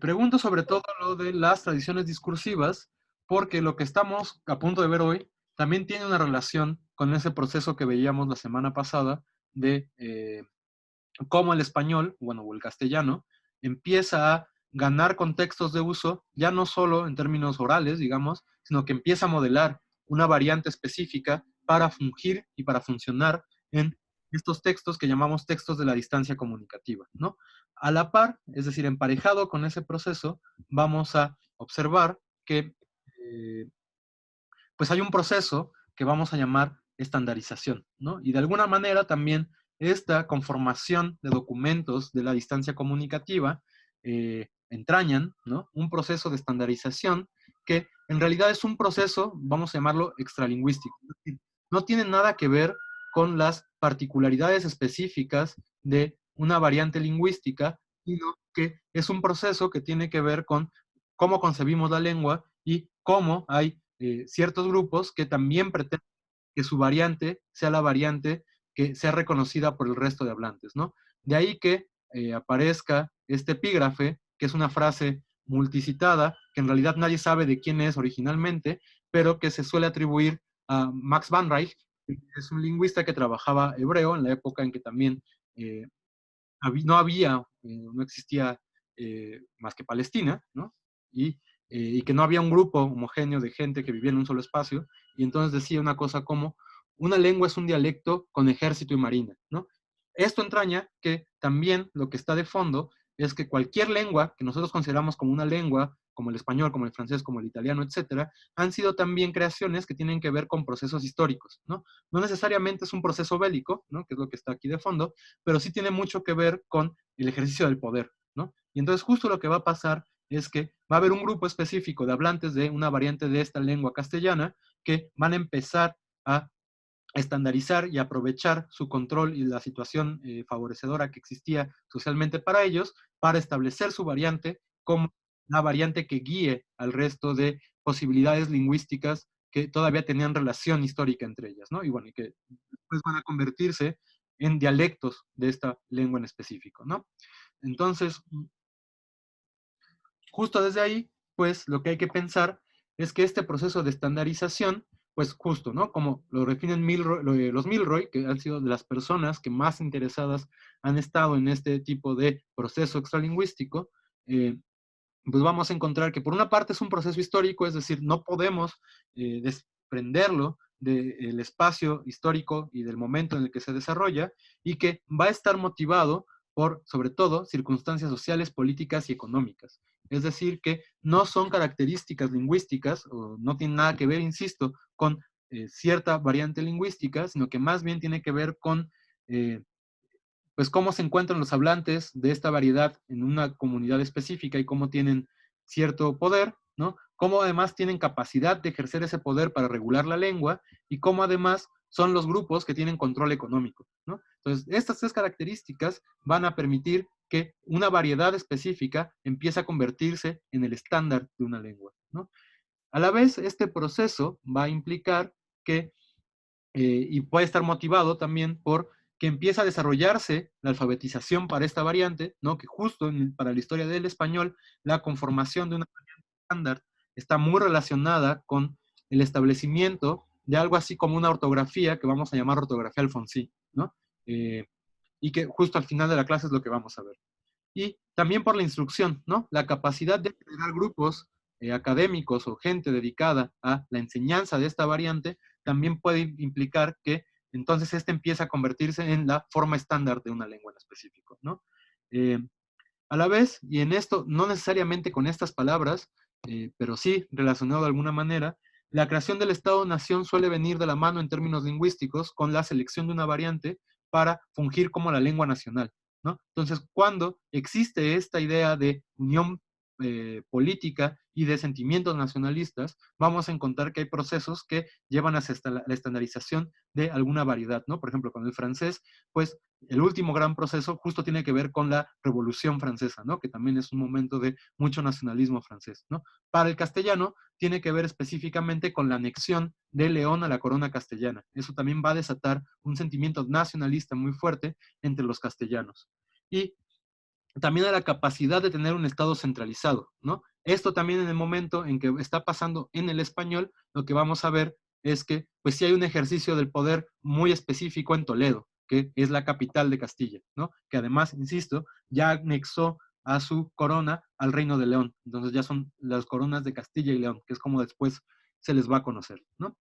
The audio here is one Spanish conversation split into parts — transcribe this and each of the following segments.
Pregunto sobre todo lo de las tradiciones discursivas, porque lo que estamos a punto de ver hoy también tiene una relación con ese proceso que veíamos la semana pasada de cómo el español, bueno, o el castellano, empieza a ganar contextos de uso, ya no solo en términos orales, digamos, sino que empieza a modelar una variante específica para fungir y para funcionar en estos textos que llamamos textos de la distancia comunicativa, ¿no? A la par, es decir, emparejado con ese proceso, vamos a observar que pues hay un proceso que vamos a llamar estandarización, ¿no? Y de alguna manera también esta conformación de documentos de la distancia comunicativa entrañan, ¿no?, un proceso de estandarización que en realidad es un proceso, vamos a llamarlo extralingüístico. No tiene nada que ver con las particularidades específicas de una variante lingüística, sino que es un proceso que tiene que ver con cómo concebimos la lengua y cómo hay ciertos grupos que también pretenden que su variante sea la variante que sea reconocida por el resto de hablantes, ¿no? De ahí que aparezca este epígrafe, que es una frase multicitada, que en realidad nadie sabe de quién es originalmente, pero que se suele atribuir a Max van Rijk, que es un lingüista que trabajaba hebreo en la época en que también eh, no existía más que Palestina, ¿no? Y que no había un grupo homogéneo de gente que vivía en un solo espacio, y entonces decía una cosa como, una lengua es un dialecto con ejército y marina, ¿no? Esto entraña que también lo que está de fondo es que cualquier lengua que nosotros consideramos como una lengua, como el español, como el francés, como el italiano, etcétera, han sido también creaciones que tienen que ver con procesos históricos, ¿no? No necesariamente es un proceso bélico, ¿no?, que es lo que está aquí de fondo, pero sí tiene mucho que ver con el ejercicio del poder, ¿no? Y entonces justo lo que va a pasar es que va a haber un grupo específico de hablantes de una variante de esta lengua castellana que van a empezar a estandarizar y aprovechar su control y la situación favorecedora que existía socialmente para ellos, para establecer su variante como la variante que guíe al resto de posibilidades lingüísticas que todavía tenían relación histórica entre ellas, ¿no? Y bueno, y que después van a convertirse en dialectos de esta lengua en específico, ¿no? Entonces, justo desde ahí, pues lo que hay que pensar es que este proceso de estandarización, pues justo, ¿no? Como lo definen los Milroy, que han sido de las personas que más interesadas han estado en este tipo de proceso extralingüístico, eh, pues vamos a encontrar que por una parte es un proceso histórico, es decir, no podemos desprenderlo del espacio histórico y del momento en el que se desarrolla, y que va a estar motivado por, sobre todo, circunstancias sociales, políticas y económicas. Es decir, que no son características lingüísticas, o no tienen nada que ver, insisto, con cierta variante lingüística, sino que más bien tiene que ver con eh, pues cómo se encuentran los hablantes de esta variedad en una comunidad específica y cómo tienen cierto poder, ¿no? Cómo además tienen capacidad de ejercer ese poder para regular la lengua y cómo además son los grupos que tienen control económico, ¿no? Entonces, estas tres características van a permitir que una variedad específica empiece a convertirse en el estándar de una lengua, ¿no? A la vez, este proceso va a implicar que y puede estar motivado también por que empieza a desarrollarse la alfabetización para esta variante, ¿no? Que justo para la historia del español, la conformación de una variante estándar está muy relacionada con el establecimiento de algo así como una ortografía que vamos a llamar ortografía Alfonsí, ¿no? Eh, y que justo al final de la clase es lo que vamos a ver. Y también por la instrucción, ¿no? La capacidad de crear grupos académicos o gente dedicada a la enseñanza de esta variante también puede implicar que entonces este empieza a convertirse en la forma estándar de una lengua en específico, ¿no? Eh, a la vez, y en esto, no necesariamente con estas palabras, pero sí relacionado de alguna manera, la creación del Estado-Nación suele venir de la mano en términos lingüísticos con la selección de una variante para fungir como la lengua nacional, ¿no? Entonces, cuando existe esta idea de unión política y de sentimientos nacionalistas, vamos a encontrar que hay procesos que llevan hacia la estandarización de alguna variedad, ¿no? Por ejemplo, con el francés, pues el último gran proceso justo tiene que ver con la Revolución Francesa, ¿no? Que también es un momento de mucho nacionalismo francés, ¿no? Para el castellano tiene que ver específicamente con la anexión de León a la corona castellana. Eso también va a desatar un sentimiento nacionalista muy fuerte entre los castellanos. Y también a la capacidad de tener un Estado centralizado, ¿no? Esto también en el momento en que está pasando en el español, lo que vamos a ver es que, pues sí hay un ejercicio del poder muy específico en Toledo, que es la capital de Castilla, ¿no? Que además, insisto, ya anexó a su corona al Reino de León. Entonces ya son las coronas de Castilla y León, que es como después se les va a conocer, ¿no?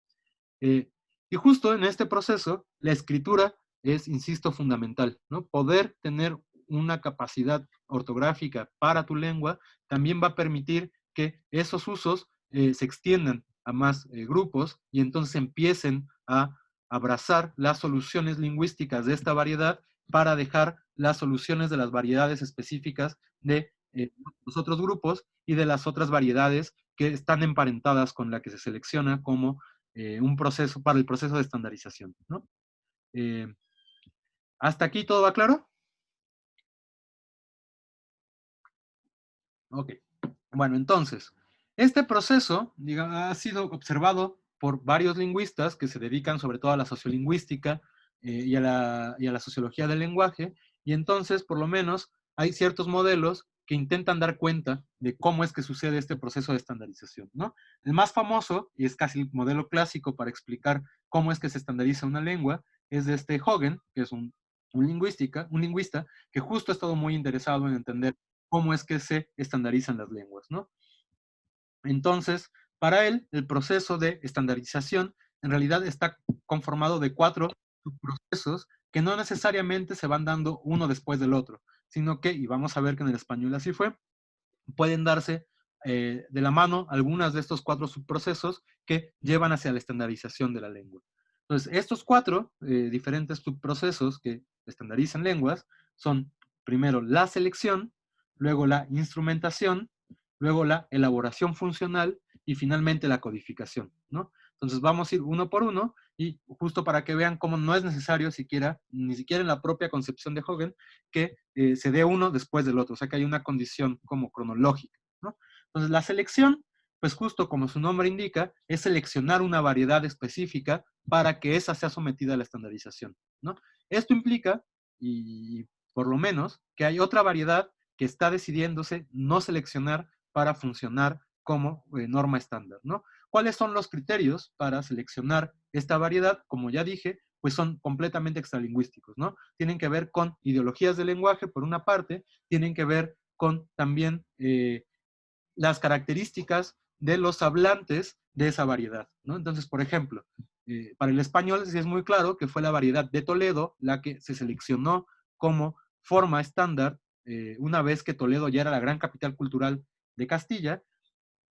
Eh, y justo en este proceso, la escritura es, insisto, fundamental, ¿no? Poder tener una capacidad ortográfica para tu lengua también va a permitir que esos usos se extiendan a más grupos y entonces empiecen a abrazar las soluciones lingüísticas de esta variedad para dejar las soluciones de las variedades específicas de los otros grupos y de las otras variedades que están emparentadas con la que se selecciona como un proceso para el proceso de estandarización, ¿no? Eh, ¿Hasta aquí todo va claro? Ok. Bueno, entonces, este proceso digamos, ha sido observado por varios lingüistas que se dedican sobre todo a la sociolingüística y a la sociología del lenguaje, y entonces, por lo menos, hay ciertos modelos que intentan dar cuenta de cómo es que sucede este proceso de estandarización, ¿no? El más famoso, y es casi el modelo clásico para explicar cómo es que se estandariza una lengua, es de este Hogan, que es un lingüista que justo ha estado muy interesado en entender cómo es que se estandarizan las lenguas, ¿no? Entonces, para él, el proceso de estandarización en realidad está conformado de 4 subprocesos que no necesariamente se van dando uno después del otro, sino que, y vamos a ver que en el español así fue, pueden darse de la mano algunas de estos 4 subprocesos que llevan hacia la estandarización de la lengua. Entonces, estos 4 diferentes subprocesos que estandarizan lenguas son primero la selección, luego la instrumentación, luego la elaboración funcional y finalmente la codificación, ¿no? Entonces vamos a ir uno por uno y justo para que vean cómo no es necesario siquiera, ni siquiera en la propia concepción de Hogan, que se dé uno después del otro, o sea que hay una condición como cronológica, ¿no? Entonces la selección, pues justo como su nombre indica, es seleccionar una variedad específica para que esa sea sometida a la estandarización, ¿no? Esto implica, y por lo menos, que hay otra variedad que está decidiéndose no seleccionar para funcionar como norma estándar, ¿no? ¿Cuáles son los criterios para seleccionar esta variedad? Como ya dije, pues son completamente extralingüísticos, ¿no? Tienen que ver con ideologías del lenguaje, por una parte, tienen que ver con también las características de los hablantes de esa variedad, ¿no? Entonces, por ejemplo, para el español sí es muy claro que fue la variedad de Toledo la que se seleccionó como forma estándar una vez que Toledo ya era la gran capital cultural de Castilla,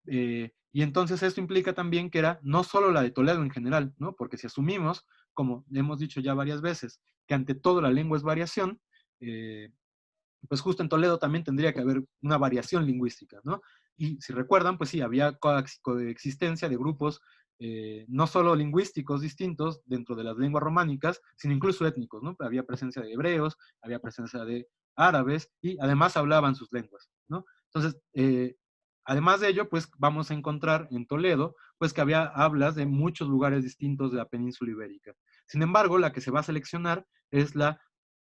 y entonces esto implica también que era no solo la de Toledo en general, ¿no? Porque si asumimos, como hemos dicho ya varias veces, que ante todo la lengua es variación, eh, pues justo en Toledo también tendría que haber una variación lingüística, ¿no? Y si recuerdan, pues sí, había coexistencia de grupos no solo lingüísticos distintos dentro de las lenguas románicas, sino incluso étnicos, ¿no? Había presencia de hebreos, había presencia de árabes y además hablaban sus lenguas, ¿no? Entonces, además de ello, pues vamos a encontrar en Toledo, pues que había hablas de muchos lugares distintos de la península ibérica. Sin embargo, la que se va a seleccionar es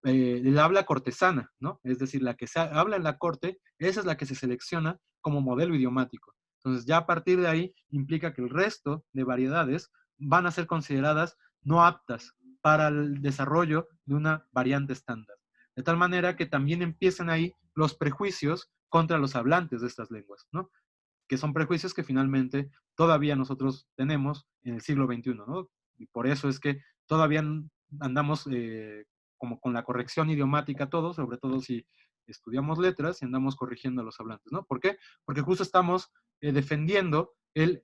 el habla cortesana, ¿no? Es decir, la que se habla en la corte, esa es la que se selecciona como modelo idiomático. Entonces, ya a partir de ahí implica que el resto de variedades van a ser consideradas no aptas para el desarrollo de una variante estándar. De tal manera que también empiezan ahí los prejuicios contra los hablantes de estas lenguas, ¿no? Que son prejuicios que finalmente todavía nosotros tenemos en el siglo XXI, ¿no? Y por eso es que todavía andamos como con la corrección idiomática todos, sobre todo si estudiamos letras y andamos corrigiendo a los hablantes, ¿no? ¿Por qué? Porque justo estamos defendiendo el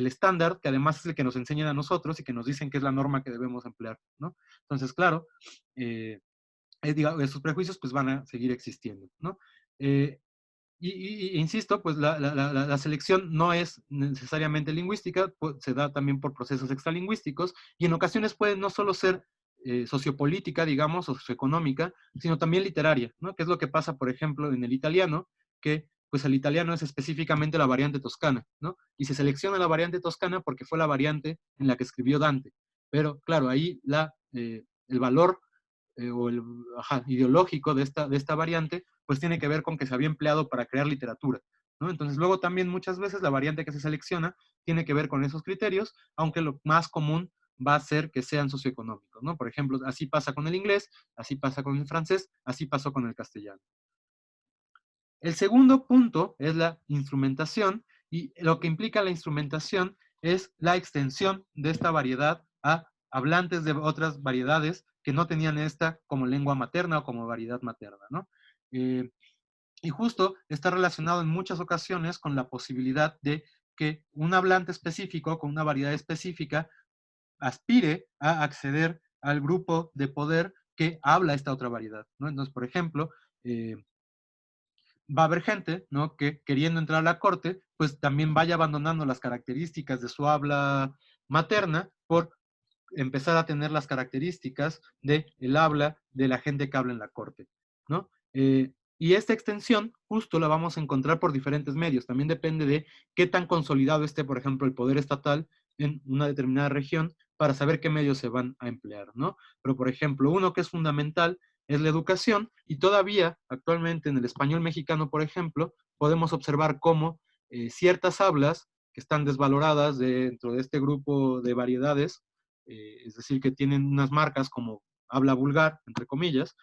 estándar, que además es el que nos enseñan a nosotros y que nos dicen que es la norma que debemos emplear, ¿no? Entonces, claro, digamos, esos prejuicios pues van a seguir existiendo, ¿no? Eh, insisto, pues la selección no es necesariamente lingüística, se da también por procesos extralingüísticos y en ocasiones puede no solo ser sociopolítica, digamos, o socioeconómica, sino también literaria, ¿no? Que es lo que pasa, por ejemplo, en el italiano, que pues el italiano es específicamente la variante toscana, ¿no? Y se selecciona la variante toscana porque fue la variante en la que escribió Dante. Pero claro, ahí el valor o el ideológico de esta variante pues tiene que ver con que se había empleado para crear literatura, ¿no? Entonces luego también muchas veces la variante que se selecciona tiene que ver con esos criterios, aunque lo más común va a ser que sean socioeconómicos, ¿no? Por ejemplo, así pasa con el inglés, así pasa con el francés, así pasó con el castellano. El segundo punto es la instrumentación, y lo que implica la instrumentación es la extensión de esta variedad a hablantes de otras variedades que no tenían esta como lengua materna o como variedad materna, ¿no? Eh, y justo está relacionado en muchas ocasiones con la posibilidad de que un hablante específico, con una variedad específica, aspire a acceder al grupo de poder que habla esta otra variedad, ¿no? Entonces, por ejemplo, va a haber gente, ¿no? Que queriendo entrar a la corte, pues también vaya abandonando las características de su habla materna por empezar a tener las características del habla de la gente que habla en la corte, ¿no? Y esta extensión justo la vamos a encontrar por diferentes medios. También depende de qué tan consolidado esté, por ejemplo, el poder estatal en una determinada región para saber qué medios se van a emplear, ¿no? Pero, por ejemplo, uno que es fundamental es la educación, y todavía actualmente en el español mexicano, por ejemplo, podemos observar cómo ciertas hablas que están desvaloradas dentro de este grupo de variedades, es decir, que tienen unas marcas como habla vulgar, entre comillas,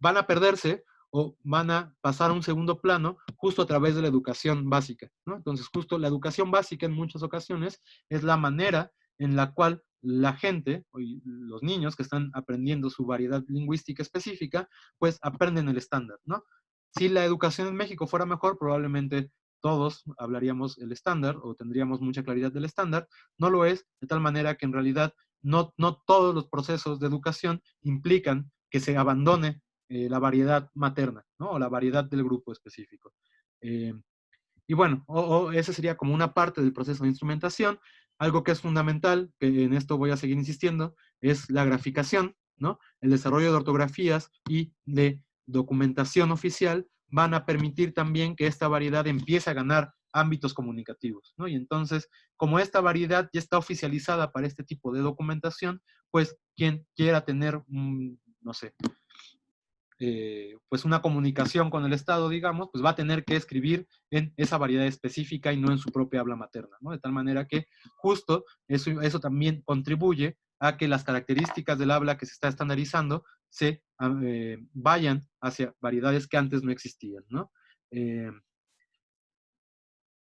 van a perderse o van a pasar a un segundo plano justo a través de la educación básica, ¿no? Entonces, justo la educación básica en muchas ocasiones es la manera en la cual la gente, los niños que están aprendiendo su variedad lingüística específica, pues aprenden el estándar, ¿no? Si la educación en México fuera mejor, probablemente todos hablaríamos el estándar o tendríamos mucha claridad del estándar. No lo es, de tal manera que en realidad no todos los procesos de educación implican que se abandone la variedad materna, ¿no? O la variedad del grupo específico. Eh, y bueno, esa sería como una parte del proceso de instrumentación. Algo que es fundamental, que en esto voy a seguir insistiendo, es la graficación, ¿no? El desarrollo de ortografías y de documentación oficial van a permitir también que esta variedad empiece a ganar ámbitos comunicativos, ¿no? Y entonces, como esta variedad ya está oficializada para este tipo de documentación, pues quien quiera tener, no sé, pues una comunicación con el Estado, digamos, pues va a tener que escribir en esa variedad específica y no en su propia habla materna, ¿no? De tal manera que justo eso también contribuye a que las características del habla que se está estandarizando se vayan hacia variedades que antes no existían, ¿no? Eh,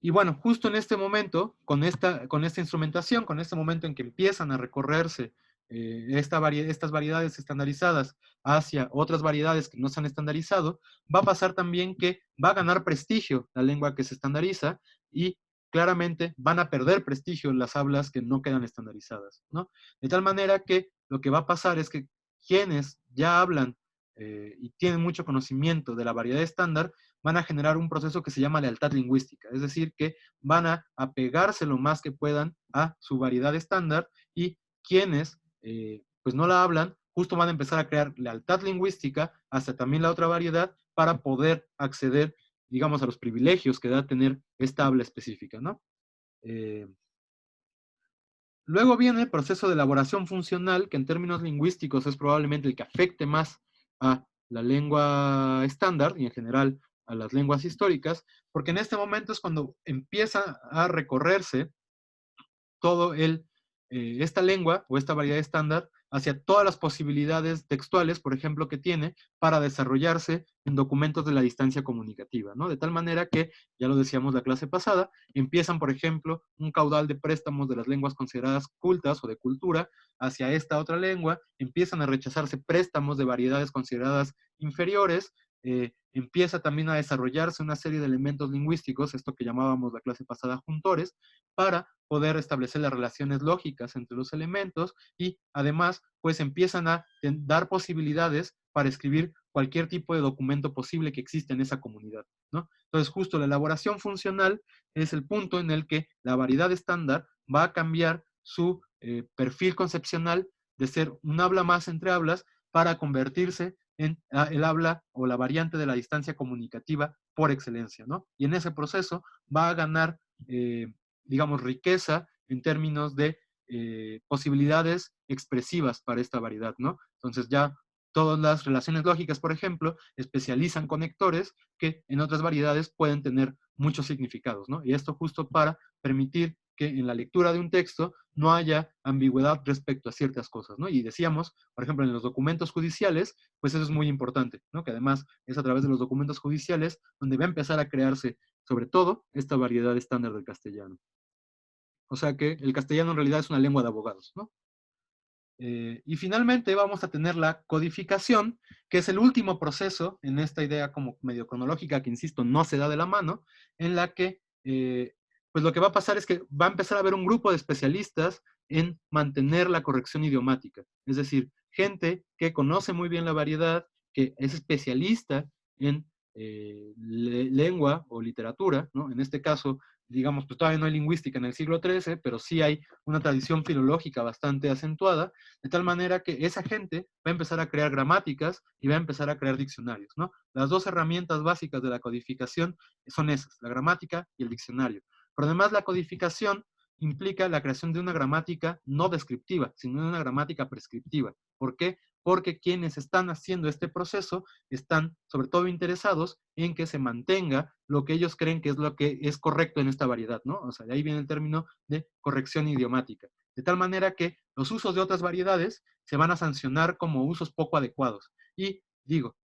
y bueno, justo en este momento, con esta instrumentación, con este momento en que empiezan a recorrerse estas variedades estandarizadas hacia otras variedades que no se han estandarizado, va a pasar también que va a ganar prestigio la lengua que se estandariza y claramente van a perder prestigio las hablas que no quedan estandarizadas, ¿no? De tal manera que lo que va a pasar es que quienes ya hablan y tienen mucho conocimiento de la variedad estándar, van a generar un proceso que se llama lealtad lingüística, es decir, que van a apegarse lo más que puedan a su variedad estándar, y quienes pues no la hablan, justo van a empezar a crear lealtad lingüística hacia también la otra variedad para poder acceder, digamos, a los privilegios que da tener esta habla específica, ¿no? Eh, Luego viene el proceso de elaboración funcional, que en términos lingüísticos es probablemente el que afecte más a la lengua estándar y en general a las lenguas históricas, porque en este momento es cuando empieza a recorrerse todo esta lengua o esta variedad estándar hacia todas las posibilidades textuales, por ejemplo, que tiene para desarrollarse en documentos de la distancia comunicativa, ¿no? De tal manera que, ya lo decíamos la clase pasada, empiezan, por ejemplo, un caudal de préstamos de las lenguas consideradas cultas o de cultura hacia esta otra lengua, empiezan a rechazarse préstamos de variedades consideradas inferiores, empieza también a desarrollarse una serie de elementos lingüísticos, esto que llamábamos la clase pasada juntores, para poder establecer las relaciones lógicas entre los elementos, y además pues empiezan a dar posibilidades para escribir cualquier tipo de documento posible que existe en esa comunidad, ¿no? Entonces justo la elaboración funcional es el punto en el que la variedad estándar va a cambiar su perfil concepcional de ser un habla más entre hablas para convertirse en el habla o la variante de la distancia comunicativa por excelencia, ¿no? Y en ese proceso va a ganar digamos, riqueza en términos de posibilidades expresivas para esta variedad, ¿no? Entonces ya todas las relaciones lógicas, por ejemplo, especializan conectores que en otras variedades pueden tener muchos significados, ¿no? Y esto justo para permitir que en la lectura de un texto no haya ambigüedad respecto a ciertas cosas, ¿no? Y decíamos, por ejemplo, en los documentos judiciales, pues eso es muy importante, ¿no? Que además es a través de los documentos judiciales donde va a empezar a crearse, sobre todo, esta variedad estándar del castellano. O sea que el castellano en realidad es una lengua de abogados, ¿no? Y finalmente vamos a tener la codificación, que es el último proceso en esta idea como medio cronológica, que insisto, no se da de la mano, en la que pues lo que va a pasar es que va a empezar a haber un grupo de especialistas en mantener la corrección idiomática. Es decir, gente que conoce muy bien la variedad, que es especialista en lengua o literatura, ¿no? En este caso, digamos, pues todavía no hay lingüística en el siglo XIII, pero sí hay una tradición filológica bastante acentuada, de tal manera que esa gente va a empezar a crear gramáticas y va a empezar a crear diccionarios, ¿no? Las dos herramientas básicas de la codificación son esas, la gramática y el diccionario. Pero además la codificación implica la creación de una gramática no descriptiva, sino de una gramática prescriptiva. ¿Por qué? Porque quienes están haciendo este proceso están sobre todo interesados en que se mantenga lo que ellos creen que es lo que es correcto en esta variedad, ¿no? O sea, de ahí viene el término de corrección idiomática. De tal manera que los usos de otras variedades se van a sancionar como usos poco adecuados. Y digo,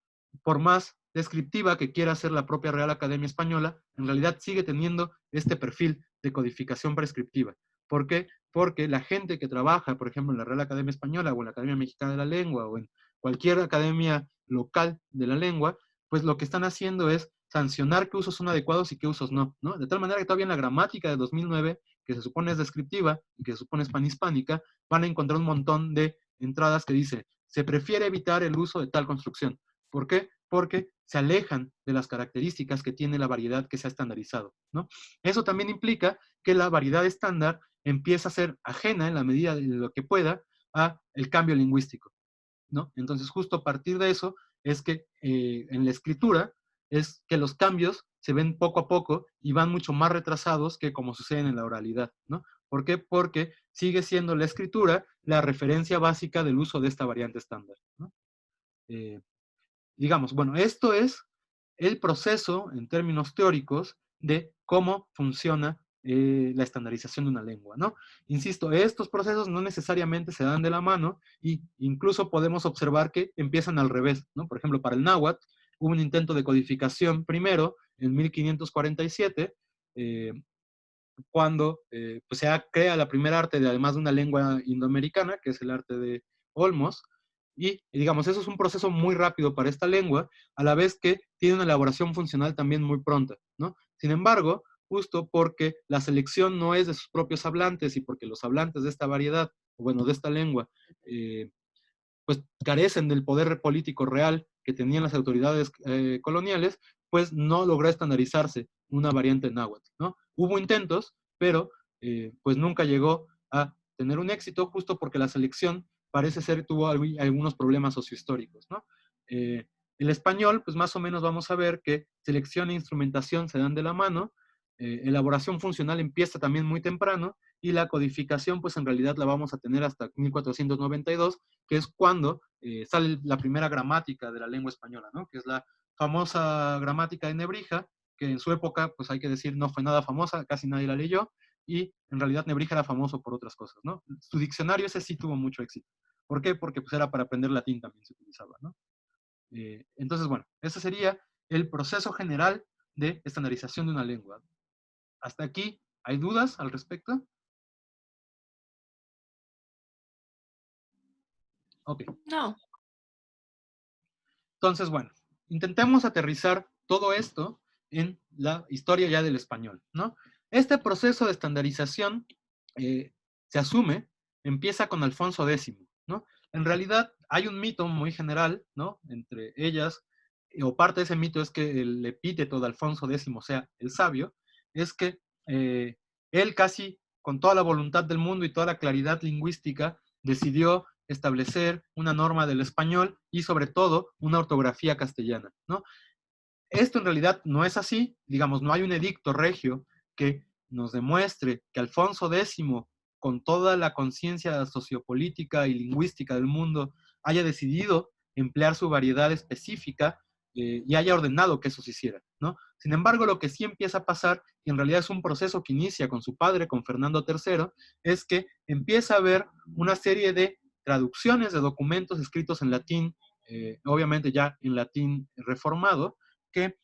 por más descriptiva que quiera ser la propia Real Academia Española, en realidad sigue teniendo este perfil de codificación prescriptiva. ¿Por qué? Porque la gente que trabaja, por ejemplo, en la Real Academia Española o en la Academia Mexicana de la Lengua o en cualquier academia local de la lengua, pues lo que están haciendo es sancionar qué usos son adecuados y qué usos no, ¿no? De tal manera que todavía en la gramática de 2009, que se supone es descriptiva y que se supone es panhispánica, van a encontrar un montón de entradas que dice, se prefiere evitar el uso de tal construcción. ¿Por qué? Porque se alejan de las características que tiene la variedad que se ha estandarizado, ¿no? Eso también implica que la variedad estándar empieza a ser ajena en la medida de lo que pueda a el cambio lingüístico, ¿no? Entonces, justo a partir de eso es que en la escritura es que los cambios se ven poco a poco y van mucho más retrasados que como suceden en la oralidad, ¿no? ¿Por qué? Porque sigue siendo la escritura la referencia básica del uso de esta variante estándar, ¿no? Eh, digamos, bueno, esto es el proceso en términos teóricos de cómo funciona la estandarización de una lengua, ¿no? Insisto, estos procesos no necesariamente se dan de la mano y incluso podemos observar que empiezan al revés, ¿no? Por ejemplo, para el náhuatl hubo un intento de codificación primero en 1547, eh, cuando pues se crea la primera arte de, además de una lengua indoamericana, que es el arte de Olmos, y digamos, eso es un proceso muy rápido para esta lengua, a la vez que tiene una elaboración funcional también muy pronta, ¿no? Sin embargo, justo porque la selección no es de sus propios hablantes y porque los hablantes de esta variedad, o bueno, de esta lengua, eh, pues carecen del poder político real que tenían las autoridades coloniales, pues no logró estandarizarse una variante náhuatl, ¿no? Hubo intentos, pero pues nunca llegó a tener un éxito justo porque la selección parece ser tuvo algunos problemas sociohistóricos, ¿no? El español, pues más o menos vamos a ver que selección e instrumentación se dan de la mano, elaboración funcional empieza también muy temprano, y la codificación, pues en realidad la vamos a tener hasta 1492, que es cuando sale la primera gramática de la lengua española, ¿no? Que es la famosa gramática de Nebrija, que en su época, pues hay que decir, no fue nada famosa, casi nadie la leyó, y en realidad Nebrija era famoso por otras cosas, ¿no? Su diccionario ese sí tuvo mucho éxito. ¿Por qué? Porque pues era para aprender latín también se utilizaba, ¿no? Entonces, bueno, ese sería el proceso general de estandarización de una lengua. Hasta aquí, ¿hay dudas al respecto? Ok. No. Entonces, bueno, intentemos aterrizar todo esto en la historia ya del español, ¿no? Este proceso de estandarización se asume, empieza con Alfonso X, ¿no? En realidad hay un mito muy general, ¿no? Entre ellas, o parte de ese mito es que el epíteto de Alfonso X, o sea, el sabio, es que él casi con toda la voluntad del mundo y toda la claridad lingüística decidió establecer una norma del español y sobre todo una ortografía castellana, ¿no? Esto en realidad no es así, digamos, no hay un edicto regio que nos demuestre que Alfonso X, con toda la conciencia sociopolítica y lingüística del mundo, haya decidido emplear su variedad específica y haya ordenado que eso se hiciera, ¿no? Sin embargo, lo que sí empieza a pasar, y en realidad es un proceso que inicia con su padre, con Fernando III, es que empieza a haber una serie de traducciones de documentos escritos en latín, obviamente ya en latín reformado, que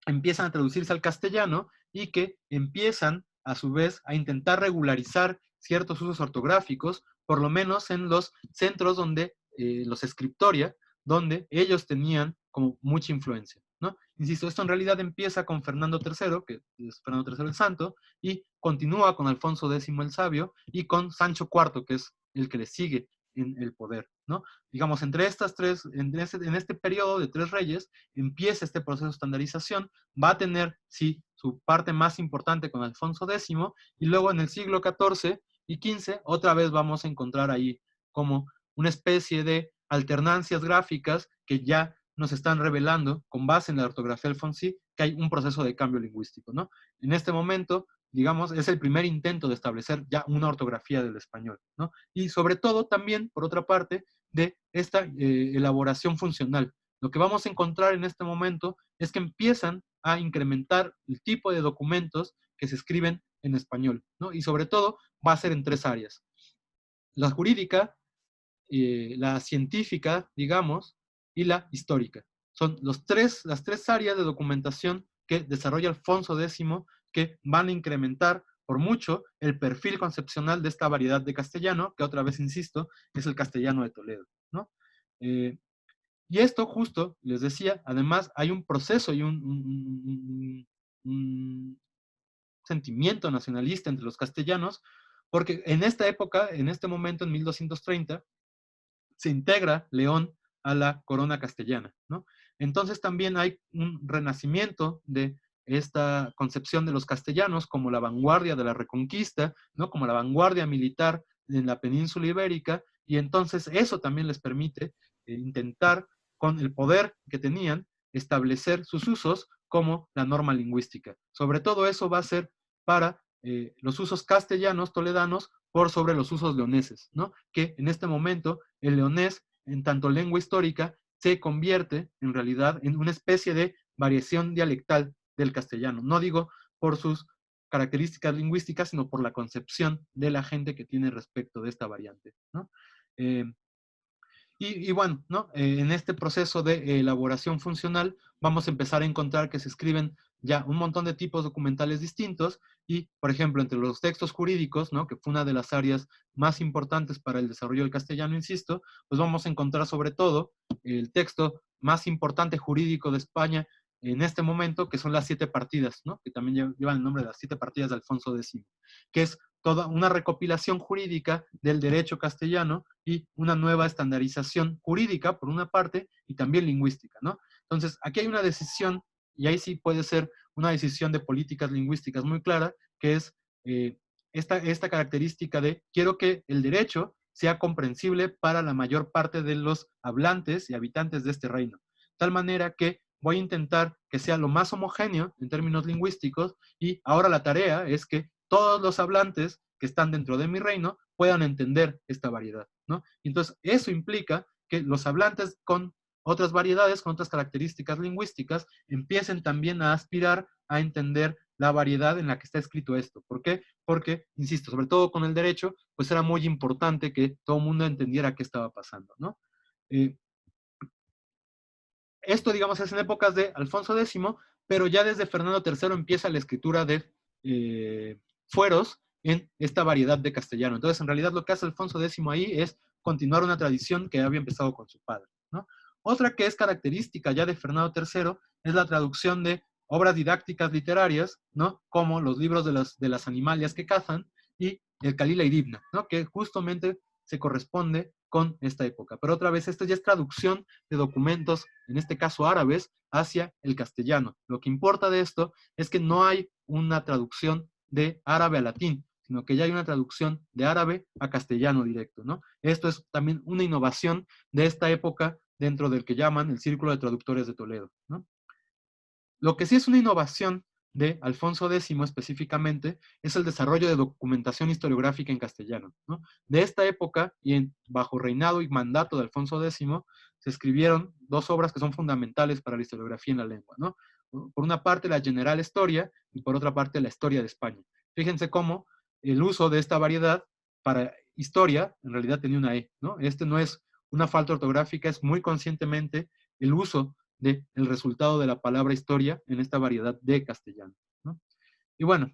empiezan a traducirse al castellano y que empiezan a su vez a intentar regularizar ciertos usos ortográficos, por lo menos en los centros donde, los scriptoria, donde ellos tenían como mucha influencia, ¿no? Insisto, esto en realidad empieza con Fernando III, que es Fernando III el Santo, y continúa con Alfonso X el Sabio y con Sancho IV, que es el que le sigue en el poder, ¿no? Digamos, entre estas tres, en este periodo de tres reyes, empieza este proceso de estandarización, va a tener, sí, su parte más importante con Alfonso X, y luego en el siglo XIV y XV, otra vez vamos a encontrar ahí como una especie de alternancias gráficas que ya nos están revelando, con base en la ortografía alfonsí, que hay un proceso de cambio lingüístico, ¿no? En este momento, digamos, es el primer intento de establecer ya una ortografía del español, ¿no? Y sobre todo también, por otra parte, de esta elaboración funcional. Lo que vamos a encontrar en este momento es que empiezan a incrementar el tipo de documentos que se escriben en español, ¿no? Y sobre todo va a ser en tres áreas. La jurídica, la científica, digamos, y la histórica. Son las tres áreas de documentación que desarrolla Alfonso X que van a incrementar por mucho el perfil concepcional de esta variedad de castellano, que otra vez insisto, es el castellano de Toledo, ¿no? Y esto justo, les decía, además hay un proceso y un sentimiento nacionalista entre los castellanos, porque en esta época, en este momento, en 1230, se integra León a la corona castellana, ¿no? Entonces también hay un renacimiento de esta concepción de los castellanos como la vanguardia de la reconquista, ¿no? Como la vanguardia militar en la península ibérica, y entonces eso también les permite intentar, con el poder que tenían, establecer sus usos como la norma lingüística. Sobre todo eso va a ser para los usos castellanos, toledanos, por sobre los usos leoneses, ¿no? Que en este momento el leonés, en tanto lengua histórica, se convierte en realidad en una especie de variación dialectal del castellano. No digo por sus características lingüísticas, sino por la concepción de la gente que tiene respecto de esta variante, ¿no? Eh, y bueno, ¿no? En este proceso de elaboración funcional vamos a empezar a encontrar que se escriben ya un montón de tipos documentales distintos y, por ejemplo, entre los textos jurídicos, ¿no? Que fue una de las áreas más importantes para el desarrollo del castellano, insisto, pues vamos a encontrar sobre todo el texto más importante jurídico de España en este momento, que son las siete partidas, ¿no? Que también llevan el nombre de las siete partidas de Alfonso X, que es toda una recopilación jurídica del derecho castellano y una nueva estandarización jurídica, por una parte, y también lingüística, ¿no? Entonces, aquí hay una decisión, y ahí sí puede ser una decisión de políticas lingüísticas muy clara, que es esta característica de quiero que el derecho sea comprensible para la mayor parte de los hablantes y habitantes de este reino. Tal manera que voy a intentar que sea lo más homogéneo en términos lingüísticos y ahora la tarea es que todos los hablantes que están dentro de mi reino puedan entender esta variedad, ¿no? Entonces, eso implica que los hablantes con otras variedades, con otras características lingüísticas, empiecen también a aspirar a entender la variedad en la que está escrito esto. ¿Por qué? Porque, insisto, sobre todo con el derecho, pues era muy importante que todo el mundo entendiera qué estaba pasando, ¿no? Eh, Esto, digamos, es en épocas de Alfonso X, pero ya desde Fernando III empieza la escritura de fueros en esta variedad de castellano. Entonces, en realidad, lo que hace Alfonso X ahí es continuar una tradición que había empezado con su padre, ¿no? Otra que es característica ya de Fernando III es la traducción de obras didácticas literarias, ¿no? Como los libros de las animalias que cazan y el Calila y Dibna, ¿no? Que justamente se corresponde con esta época. Pero otra vez, esta ya es traducción de documentos, en este caso árabes, hacia el castellano. Lo que importa de esto es que no hay una traducción de árabe a latín, sino que ya hay una traducción de árabe a castellano directo, ¿no? Esto es también una innovación de esta época dentro del que llaman el Círculo de Traductores de Toledo, ¿no? Lo que sí es una innovación de Alfonso X específicamente es el desarrollo de documentación historiográfica en castellano, ¿no? De esta época y bajo reinado y mandato de Alfonso X se escribieron dos obras que son fundamentales para la historiografía en la lengua, ¿no? Por una parte la General Historia y por otra parte la Historia de España. Fíjense cómo el uso de esta variedad para historia en realidad tenía una E, ¿no? Este no es una falta ortográfica, es muy conscientemente el uso del resultado de la palabra historia en esta variedad de castellano, ¿no? Y bueno,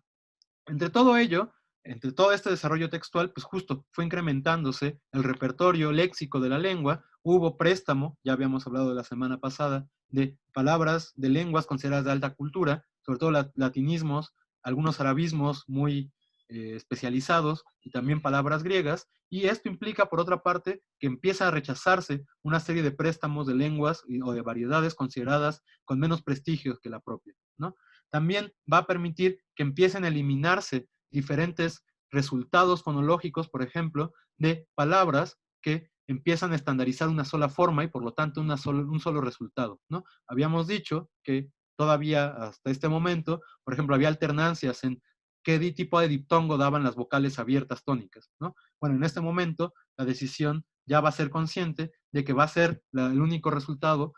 entre todo ello, entre todo este desarrollo textual, pues justo fue incrementándose el repertorio léxico de la lengua, hubo préstamo, ya habíamos hablado de la semana pasada, de palabras de lenguas consideradas de alta cultura, sobre todo latinismos, algunos arabismos muy especializados y también palabras griegas, y esto implica, por otra parte, que empieza a rechazarse una serie de préstamos de lenguas o de variedades consideradas con menos prestigio que la propia, ¿no? También va a permitir que empiecen a eliminarse diferentes resultados fonológicos, por ejemplo, de palabras que empiezan a estandarizar una sola forma y por lo tanto un solo resultado, ¿no? Habíamos dicho que todavía hasta este momento, por ejemplo, había alternancias en qué tipo de diptongo daban las vocales abiertas tónicas, ¿no? Bueno, en este momento la decisión ya va a ser consciente de que va a ser el único resultado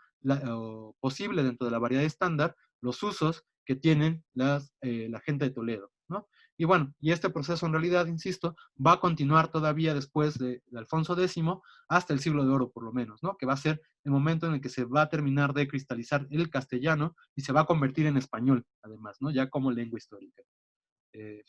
posible dentro de la variedad estándar los usos que tienen la gente de Toledo, ¿no? Y bueno, y este proceso en realidad, insisto, va a continuar todavía después de Alfonso X hasta el siglo de oro, por lo menos, ¿no? Que va a ser el momento en el que se va a terminar de cristalizar el castellano y se va a convertir en español, además, ¿no? Ya como lengua histórica. Eh,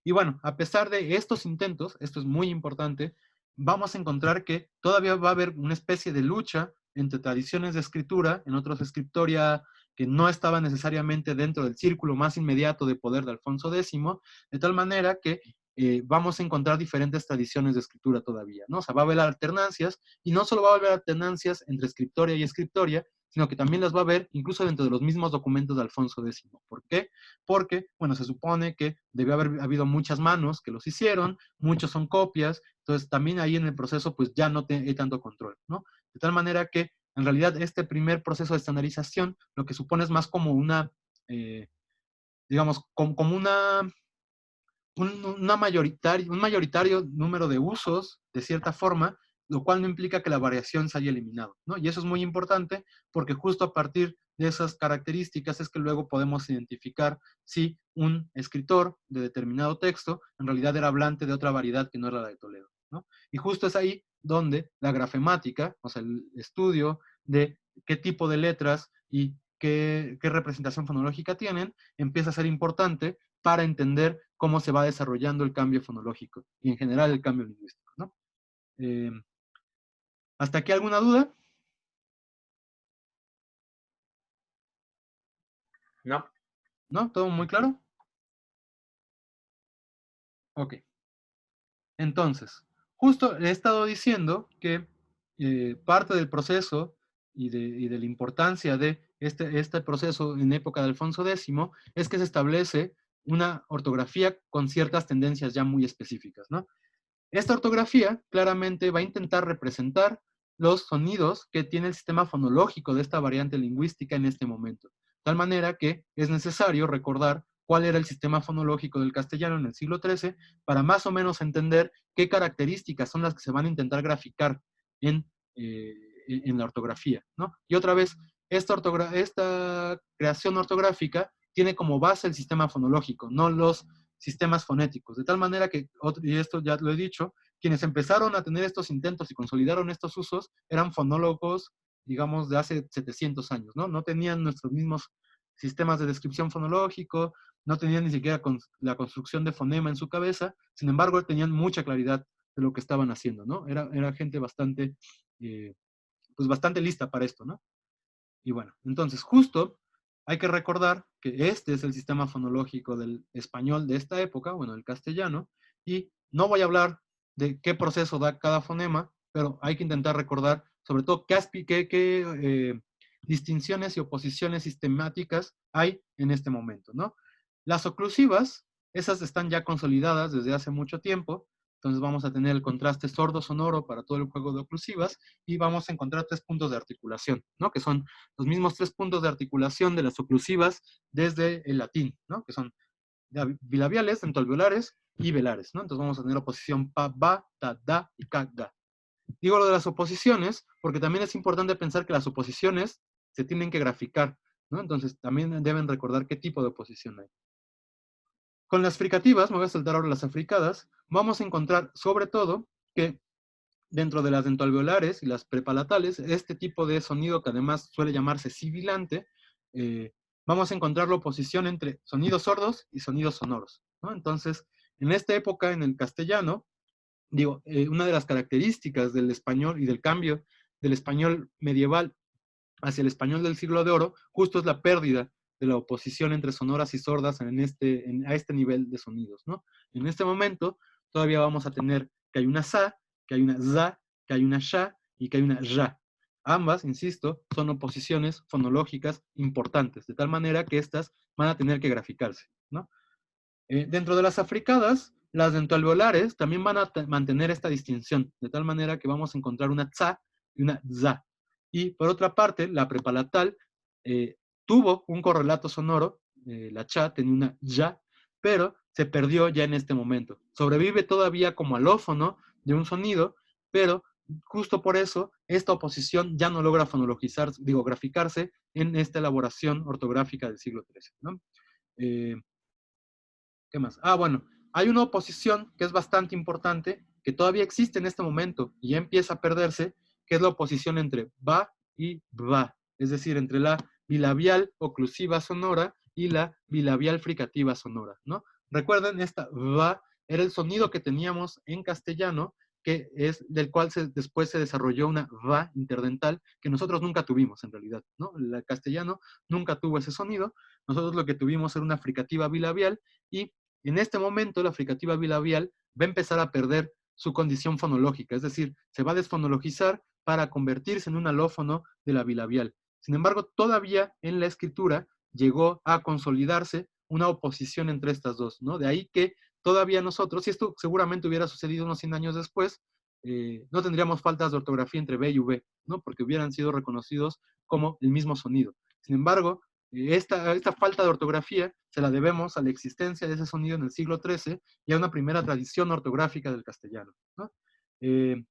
y bueno, a pesar de estos intentos, esto es muy importante, vamos a encontrar que todavía va a haber una especie de lucha entre tradiciones de escritura, en otros escritoria que no estaba necesariamente dentro del círculo más inmediato de poder de Alfonso X, de tal manera que vamos a encontrar diferentes tradiciones de escritura todavía, ¿no? O sea, va a haber alternancias, y no solo va a haber alternancias entre escritoria y escritoria, sino que también las va a haber incluso dentro de los mismos documentos de Alfonso X. ¿Por qué? Porque, bueno, se supone que debió haber habido muchas manos que los hicieron, muchos son copias, entonces también ahí en el proceso pues ya no hay tanto control, ¿no? De tal manera que en realidad este primer proceso de estandarización lo que supone es más como una, digamos, como un mayoritario número de usos, de cierta forma, lo cual no implica que la variación se haya eliminado, ¿no? Y eso es muy importante porque justo a partir de esas características es que luego podemos identificar si un escritor de determinado texto en realidad era hablante de otra variedad que no era la de Toledo, ¿no? Y justo es ahí donde la grafemática, o sea, el estudio de qué tipo de letras y qué representación fonológica tienen, empieza a ser importante para entender cómo se va desarrollando el cambio fonológico y en general el cambio lingüístico, ¿no? Eh, ¿Hasta aquí alguna duda? No. ¿No? ¿Todo muy claro? Ok. Entonces, justo he estado diciendo que parte del proceso y de la importancia de este proceso en época de Alfonso X es que se establece una ortografía con ciertas tendencias ya muy específicas, ¿no? Esta ortografía claramente va a intentar representar los sonidos que tiene el sistema fonológico de esta variante lingüística en este momento. De tal manera que es necesario recordar cuál era el sistema fonológico del castellano en el siglo XIII para más o menos entender qué características son las que se van a intentar graficar eh, en la ortografía, ¿no? Y otra vez, esta creación ortográfica tiene como base el sistema fonológico, no los sistemas fonéticos, de tal manera que, y esto ya lo he dicho, quienes empezaron a tener estos intentos y consolidaron estos usos eran fonólogos, digamos, de hace 700 años, ¿no? No tenían nuestros mismos sistemas de descripción fonológico, no tenían ni siquiera la construcción de fonema en su cabeza, sin embargo, tenían mucha claridad de lo que estaban haciendo, ¿no? Era gente bastante, pues bastante lista para esto, ¿no? Y bueno, entonces justo hay que recordar que este es el sistema fonológico del español de esta época, bueno, el castellano, y no voy a hablar de qué proceso da cada fonema, pero hay que intentar recordar sobre todo qué distinciones y oposiciones sistemáticas hay en este momento, ¿no? Las oclusivas, esas están ya consolidadas desde hace mucho tiempo, Entonces vamos a tener el contraste sordo-sonoro para todo el juego de oclusivas y vamos a encontrar 3 puntos de articulación, ¿no? Que son los mismos 3 puntos de articulación de las oclusivas desde el latín, ¿no? Que son bilabiales, dentoalveolares y velares, ¿no? Entonces vamos a tener oposición pa, ba, ta, da y ca, ga. Digo lo de las oposiciones porque también es importante pensar que las oposiciones se tienen que graficar, ¿no? Entonces también deben recordar qué tipo de oposición hay. Con las fricativas, me voy a saltar ahora las africadas, vamos a encontrar sobre todo que dentro de las dentoalveolares y las prepalatales, este tipo de sonido que además suele llamarse sibilante, vamos a encontrar la oposición entre sonidos sordos y sonidos sonoros, ¿no? Entonces, en esta época, en el castellano, digo, una de las características del español y del cambio del español medieval hacia el español del siglo de oro, justo es la pérdida de la oposición entre sonoras y sordas a este nivel de sonidos, ¿no? En este momento todavía vamos a tener que hay una sa, que hay una za, que hay una sha y que hay una ya. Ambas, insisto, son oposiciones fonológicas importantes, de tal manera que estas van a tener que graficarse, ¿no? Dentro de las africadas, las dentoalveolares también van a mantener esta distinción, de tal manera que vamos a encontrar una tsa y una za. Y por otra parte, la prepalatal tuvo un correlato sonoro, la cha tenía una ya, pero se perdió ya en este momento. Sobrevive todavía como alófono de un sonido, pero justo por eso esta oposición ya no logra fonologizar, digo, graficarse en esta elaboración ortográfica del siglo XIII, ¿no? ¿Qué más? Ah, bueno, hay una oposición que es bastante importante, que todavía existe en este momento y ya empieza a perderse, que es la oposición entre ba y ba, es decir, entre la bilabial oclusiva sonora y la bilabial fricativa sonora, ¿no? Recuerden, esta ba era el sonido que teníamos en castellano, que es del cual después se desarrolló una va interdental que nosotros nunca tuvimos en realidad, ¿no? El castellano nunca tuvo ese sonido, nosotros lo que tuvimos era una fricativa bilabial y en este momento la fricativa bilabial va a empezar a perder su condición fonológica, es decir, se va a desfonologizar para convertirse en un alófono de la bilabial. Sin embargo, todavía en la escritura llegó a consolidarse una oposición entre estas dos, ¿no? De ahí que todavía nosotros, si esto seguramente hubiera sucedido unos 100 años después, no tendríamos faltas de ortografía entre B y V, ¿no? Porque hubieran sido reconocidos como el mismo sonido. Sin embargo, esta falta de ortografía se la debemos a la existencia de ese sonido en el siglo XIII y a una primera tradición ortográfica del castellano, ¿no? Eh,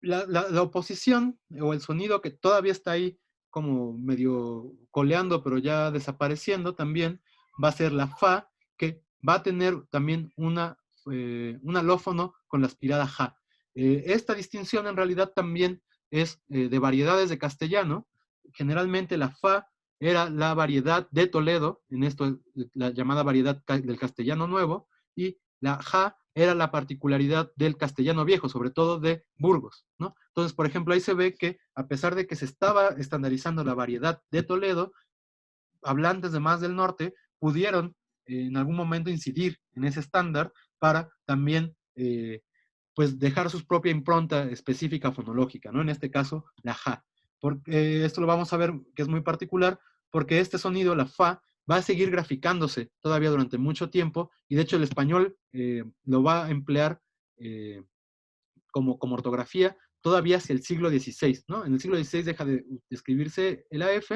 la oposición o el sonido que todavía está ahí como medio coleando, pero ya desapareciendo también, va a ser la fa, que va a tener también un alófono con la aspirada ja. Esta distinción en realidad también es de variedades de castellano. Generalmente la fa era la variedad de Toledo, en esto la llamada variedad del castellano nuevo, y la ja era la particularidad del castellano viejo, sobre todo de Burgos, ¿no? Entonces, por ejemplo, ahí se ve que a pesar de que se estaba estandarizando la variedad de Toledo, hablantes de más del norte pudieron en algún momento incidir en ese estándar para también pues dejar su propia impronta específica fonológica, ¿no? En este caso, la ja. Porque esto lo vamos a ver que es muy particular, porque este sonido, la fa, va a seguir graficándose todavía durante mucho tiempo, y de hecho el español lo va a emplear como ortografía todavía hacia el siglo XVI, ¿no? En el siglo XVI deja de escribirse el AF,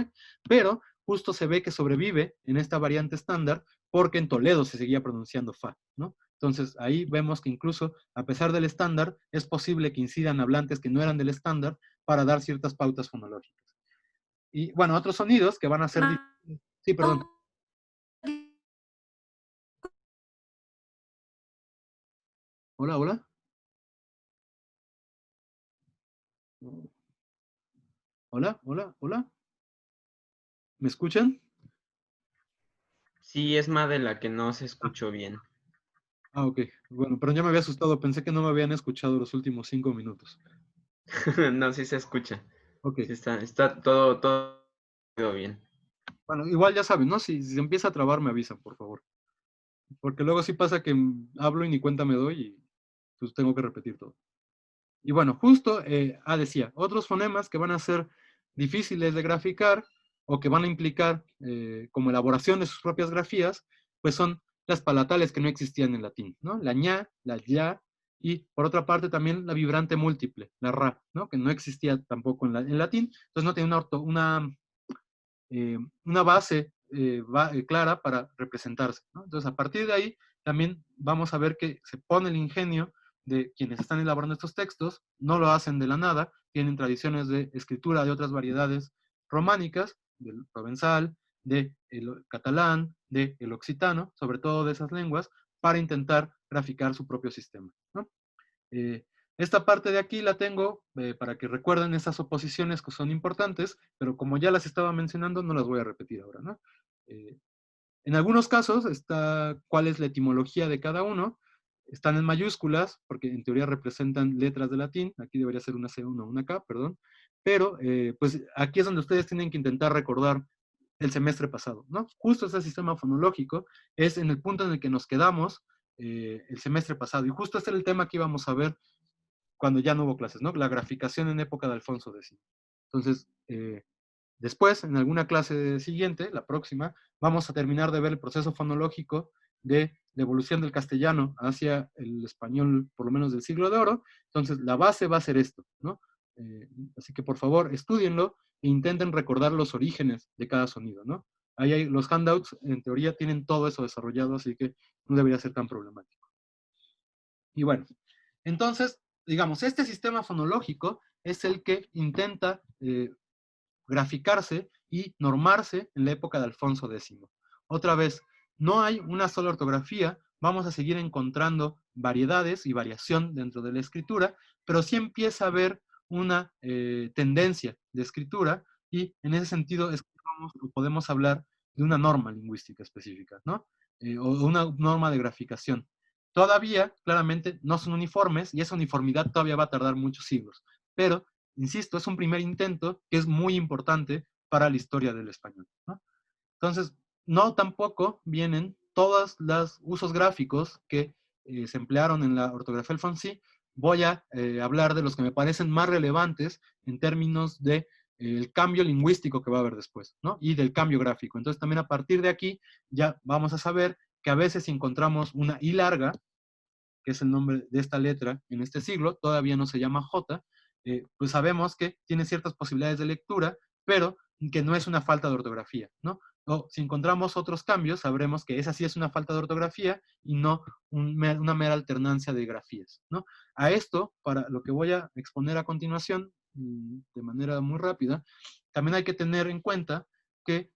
pero justo se ve que sobrevive en esta variante estándar porque en Toledo se seguía pronunciando fa, ¿no? Entonces ahí vemos que incluso a pesar del estándar es posible que incidan hablantes que no eran del estándar para dar ciertas pautas fonológicas. Y bueno, otros sonidos que van a ser... Sí, perdón. Hola, hola. Hola, hola, hola. ¿Me escuchan? Sí, es más de la que no se escuchó bien. Ah, ok. Bueno, pero ya me había asustado. Pensé que no me habían escuchado los últimos 5 minutos. No, sí se escucha. Ok. Sí está todo bien. Bueno, igual ya saben, ¿no? Si se empieza a trabar, me avisan, por favor. Porque luego sí pasa que hablo y ni cuenta me doy y pues tengo que repetir todo. Y bueno, justo, decía, otros fonemas que van a ser difíciles de graficar o que van a implicar como elaboración de sus propias grafías, pues son las palatales que no existían en latín, ¿no? La ña, la ya, y por otra parte también la vibrante múltiple, la ra, ¿no? Que no existía tampoco en latín, entonces no tenía una base clara para representarse, ¿no? Entonces, a partir de ahí, también vamos a ver que se pone el ingenio de quienes están elaborando estos textos, no lo hacen de la nada, tienen tradiciones de escritura de otras variedades románicas, del provenzal, del catalán, del occitano, sobre todo de esas lenguas, para intentar graficar su propio sistema, ¿no? Eh, esta parte de aquí la tengo para que recuerden esas oposiciones que son importantes, pero como ya las estaba mencionando, no las voy a repetir ahora, ¿no? Eh, en algunos casos está cuál es la etimología de cada uno, están en mayúsculas, porque en teoría representan letras de latín, aquí debería ser una C, una K, perdón, pero pues aquí es donde ustedes tienen que intentar recordar el semestre pasado, ¿no? Justo ese sistema fonológico es en el punto en el que nos quedamos el semestre pasado, y justo este era el tema que íbamos a ver cuando ya no hubo clases, ¿no? La graficación en época de Alfonso X. Entonces, después, en alguna clase siguiente, la próxima, vamos a terminar de ver el proceso fonológico de la evolución del castellano hacia el español, por lo menos del siglo de oro. Entonces, la base va a ser esto, ¿no? Así que, por favor, estudienlo e intenten recordar los orígenes de cada sonido, ¿no? Ahí hay, los handouts, en teoría, tienen todo eso desarrollado, así que no debería ser tan problemático. Y bueno, entonces, digamos, este sistema fonológico es el que intenta graficarse y normarse en la época de Alfonso X. Otra vez, no hay una sola ortografía, vamos a seguir encontrando variedades y variación dentro de la escritura, pero sí empieza a haber una tendencia de escritura y en ese sentido es que podemos hablar de una norma lingüística específica, ¿no? O una norma de graficación. Todavía, claramente, no son uniformes y esa uniformidad todavía va a tardar muchos siglos, pero insisto, es un primer intento que es muy importante para la historia del español, ¿no? Entonces, no tampoco vienen todos los usos gráficos que se emplearon en la ortografía alfonsí. Voy a hablar de los que me parecen más relevantes en términos de el cambio lingüístico que va a haber después, ¿no? Y del cambio gráfico. Entonces, también a partir de aquí ya vamos a saber que a veces si encontramos una I larga, que es el nombre de esta letra en este siglo, todavía no se llama J, pues sabemos que tiene ciertas posibilidades de lectura, pero que no es una falta de ortografía, ¿no? O si encontramos otros cambios, sabremos que esa sí es una falta de ortografía y no una mera alternancia de grafías, ¿no? A esto, para lo que voy a exponer a continuación, de manera muy rápida, también hay que tener en cuenta que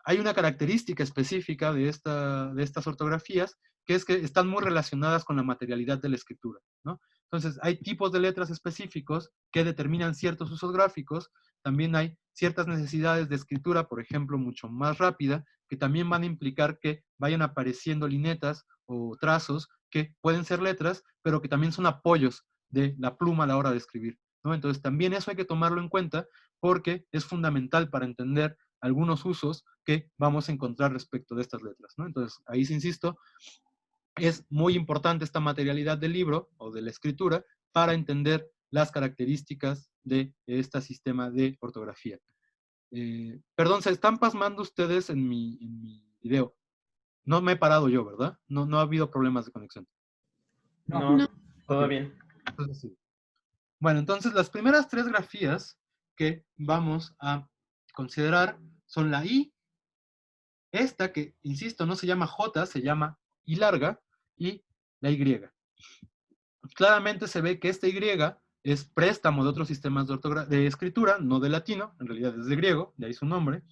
hay una característica específica de estas ortografías, que es que están muy relacionadas con la materialidad de la escritura, ¿no? Entonces, hay tipos de letras específicos que determinan ciertos usos gráficos, también hay ciertas necesidades de escritura, por ejemplo, mucho más rápida, que también van a implicar que vayan apareciendo linetas o trazos que pueden ser letras, pero que también son apoyos de la pluma a la hora de escribir, ¿no? Entonces, también eso hay que tomarlo en cuenta porque es fundamental para entender algunos usos que vamos a encontrar respecto de estas letras, ¿no? Entonces, ahí sí insisto, es muy importante esta materialidad del libro o de la escritura para entender las características de este sistema de ortografía. Perdón, se están pasmando ustedes en mi video. No me he parado yo, ¿verdad? No, no ha habido problemas de conexión. No, No. todo Ok, bien. entonces sí. Bueno, entonces las primeras tres grafías que vamos a considerar son la I, esta que, insisto, no se llama J, se llama I larga, y la Y. Claramente se ve que esta Y es préstamo de otros sistemas de escritura, no de latino, en realidad es de griego, de ahí su nombre.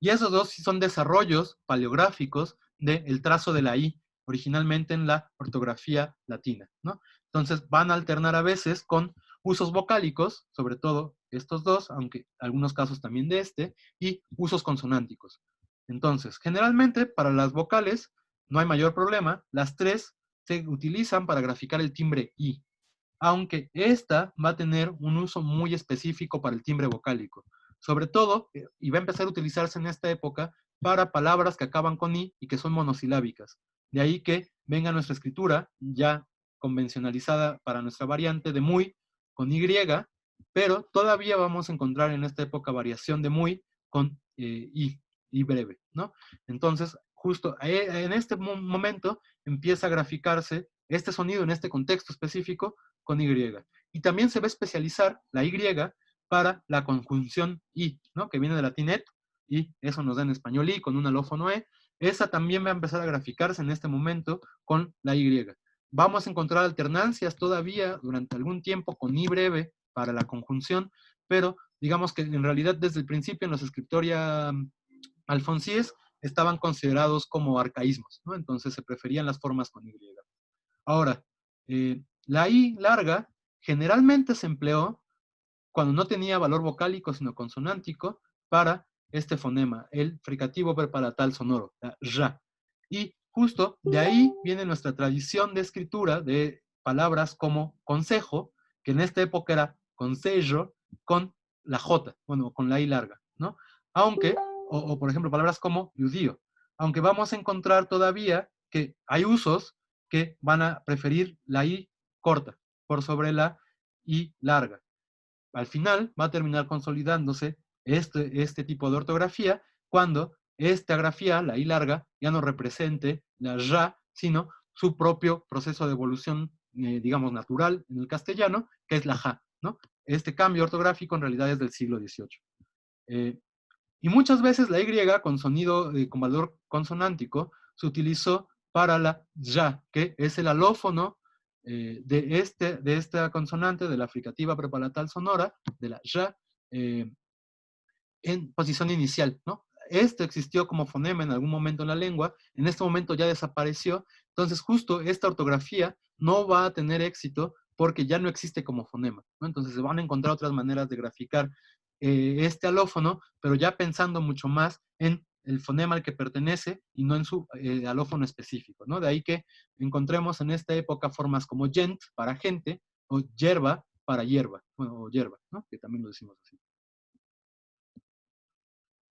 Y esos dos son desarrollos paleográficos del trazo de la I, originalmente en la ortografía latina, ¿no? Entonces van a alternar a veces con usos vocálicos, sobre todo estos dos, aunque algunos casos también de este, y usos consonánticos. Entonces, generalmente para las vocales no hay mayor problema, las tres se utilizan para graficar el timbre I, aunque esta va a tener un uso muy específico para el timbre vocálico. Sobre todo, y va a empezar a utilizarse en esta época para palabras que acaban con I y que son monosilábicas. De ahí que venga nuestra escritura ya convencionalizada para nuestra variante de muy con Y, pero todavía vamos a encontrar en esta época variación de muy con I. y breve, ¿no? Entonces, justo en este momento empieza a graficarse este sonido en este contexto específico con Y. Y también se va a especializar la Y para la conjunción I, ¿no? Que viene del latín et, y eso nos da en español I con un alófono E. Esa también va a empezar a graficarse en este momento con la Y. Vamos a encontrar alternancias todavía durante algún tiempo con I breve para la conjunción, pero digamos que en realidad desde el principio en los Scriptoria alfonsíes estaban considerados como arcaísmos, ¿no? Entonces se preferían las formas con Y. Ahora, la I larga generalmente se empleó cuando no tenía valor vocálico sino consonántico para este fonema, el fricativo prepalatal sonoro, la RA. Y justo de ahí viene nuestra tradición de escritura de palabras como consejo, que en esta época era consejo, con la J, bueno, con la I larga, ¿no? Aunque, o por ejemplo, palabras como judío, aunque vamos a encontrar todavía que hay usos que van a preferir la I corta por sobre la I larga. Al final va a terminar consolidándose este tipo de ortografía cuando esta grafía, la I larga, ya no represente la RA, sino su propio proceso de evolución, digamos, natural en el castellano, que es la JA, ¿no? Este cambio ortográfico en realidad es del siglo XVIII. Y muchas veces la Y con sonido, con valor consonántico, se utilizó para la ya, que es el alófono de esta consonante, de la fricativa prepalatal sonora, de la ya, en posición inicial, ¿no? Esto existió como fonema en algún momento en la lengua, en este momento ya desapareció, entonces justo esta ortografía no va a tener éxito porque ya no existe como fonema, ¿no? Entonces se van a encontrar otras maneras de graficar este alófono, pero ya pensando mucho más en el fonema al que pertenece y no en su alófono específico, ¿no? De ahí que encontremos en esta época formas como gent para gente o yerba para hierba, bueno, o hierba, ¿no? Que también lo decimos así.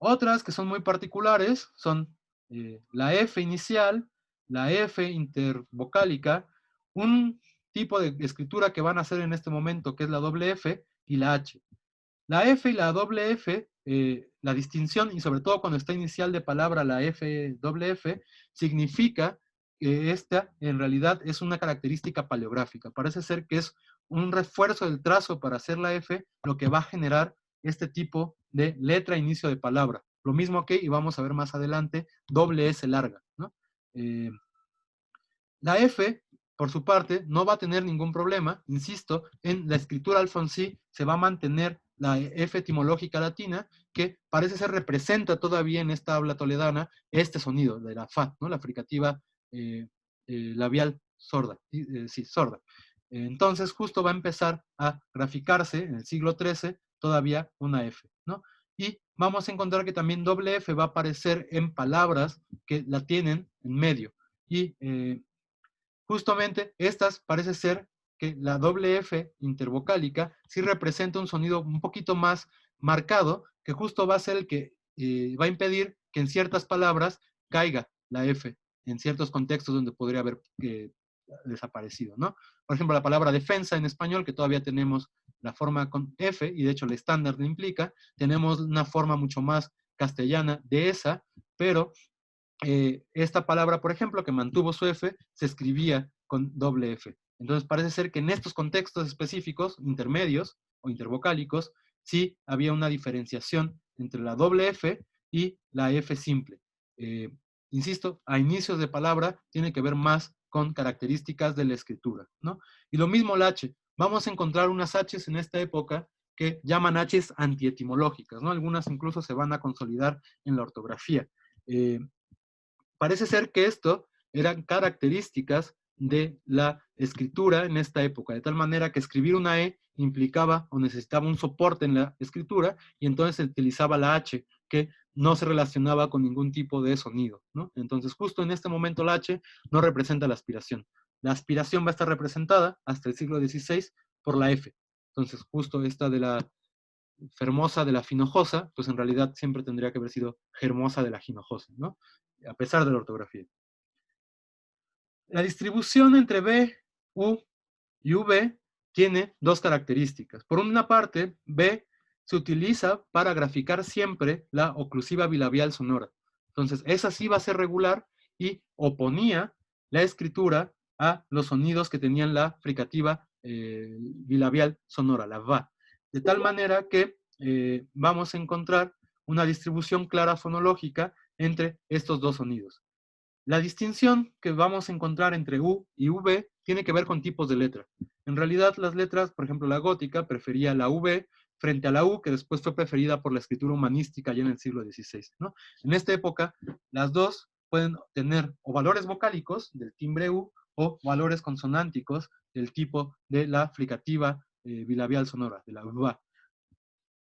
Otras que son muy particulares son la F inicial, la F intervocálica, un tipo de escritura que van a hacer en este momento, que es la doble F y la H. La F y la doble F, la distinción, y sobre todo cuando está inicial de palabra la F, doble F, significa que esta en realidad es una característica paleográfica. Parece ser que es un refuerzo del trazo para hacer la F, lo que va a generar este tipo de letra inicio de palabra. Lo mismo que, y vamos a ver más adelante, doble S larga, ¿no? La F, por su parte, no va a tener ningún problema. Insisto, en la escritura alfonsí se va a mantener la F etimológica latina, que parece ser representa todavía en esta habla toledana este sonido de la fa, ¿no? La fricativa labial sorda, sí, sorda. Entonces, justo va a empezar a graficarse en el siglo XIII todavía una F, ¿no? Y vamos a encontrar que también doble F va a aparecer en palabras que la tienen en medio. Y justamente estas parece ser que la doble F intervocálica sí representa un sonido un poquito más marcado, que justo va a ser el que va a impedir que en ciertas palabras caiga la F, en ciertos contextos donde podría haber desaparecido, ¿no? Por ejemplo, la palabra defensa en español, que todavía tenemos la forma con F, y de hecho el estándar lo implica, tenemos una forma mucho más castellana de esa, pero esta palabra, por ejemplo, que mantuvo su F, se escribía con doble F. Entonces parece ser que en estos contextos específicos, intermedios o intervocálicos, sí había una diferenciación entre la doble F y la F simple. Insisto, a inicios de palabra tiene que ver más con características de la escritura, ¿no? Y lo mismo la H. Vamos a encontrar unas Hs en esta época que llaman Hs antietimológicas, ¿no? Algunas incluso se van a consolidar en la ortografía. Parece ser que esto eran características de la escritura en esta época, de tal manera que escribir una E implicaba o necesitaba un soporte en la escritura y entonces se utilizaba la H, que no se relacionaba con ningún tipo de sonido, ¿no? Entonces justo en este momento la H no representa la aspiración. La aspiración va a estar representada hasta el siglo XVI por la F. Entonces justo esta de la Fermosa de la Finojosa, pues en realidad siempre tendría que haber sido Hermosa de la Hinojosa, ¿no? A pesar de la ortografía. La distribución entre B, U y V tiene dos características. Por una parte, B se utiliza para graficar siempre la oclusiva bilabial sonora. Entonces, esa sí va a ser regular y oponía la escritura a los sonidos que tenían la fricativa bilabial sonora, la VA. De tal manera que vamos a encontrar una distribución clara fonológica entre estos dos sonidos. La distinción que vamos a encontrar entre U y V tiene que ver con tipos de letra. En realidad, las letras, por ejemplo, la gótica prefería la V frente a la U, que después fue preferida por la escritura humanística ya en el siglo XVI, ¿no? En esta época, las dos pueden tener o valores vocálicos del timbre U o valores consonánticos del tipo de la fricativa bilabial sonora, de la UVA.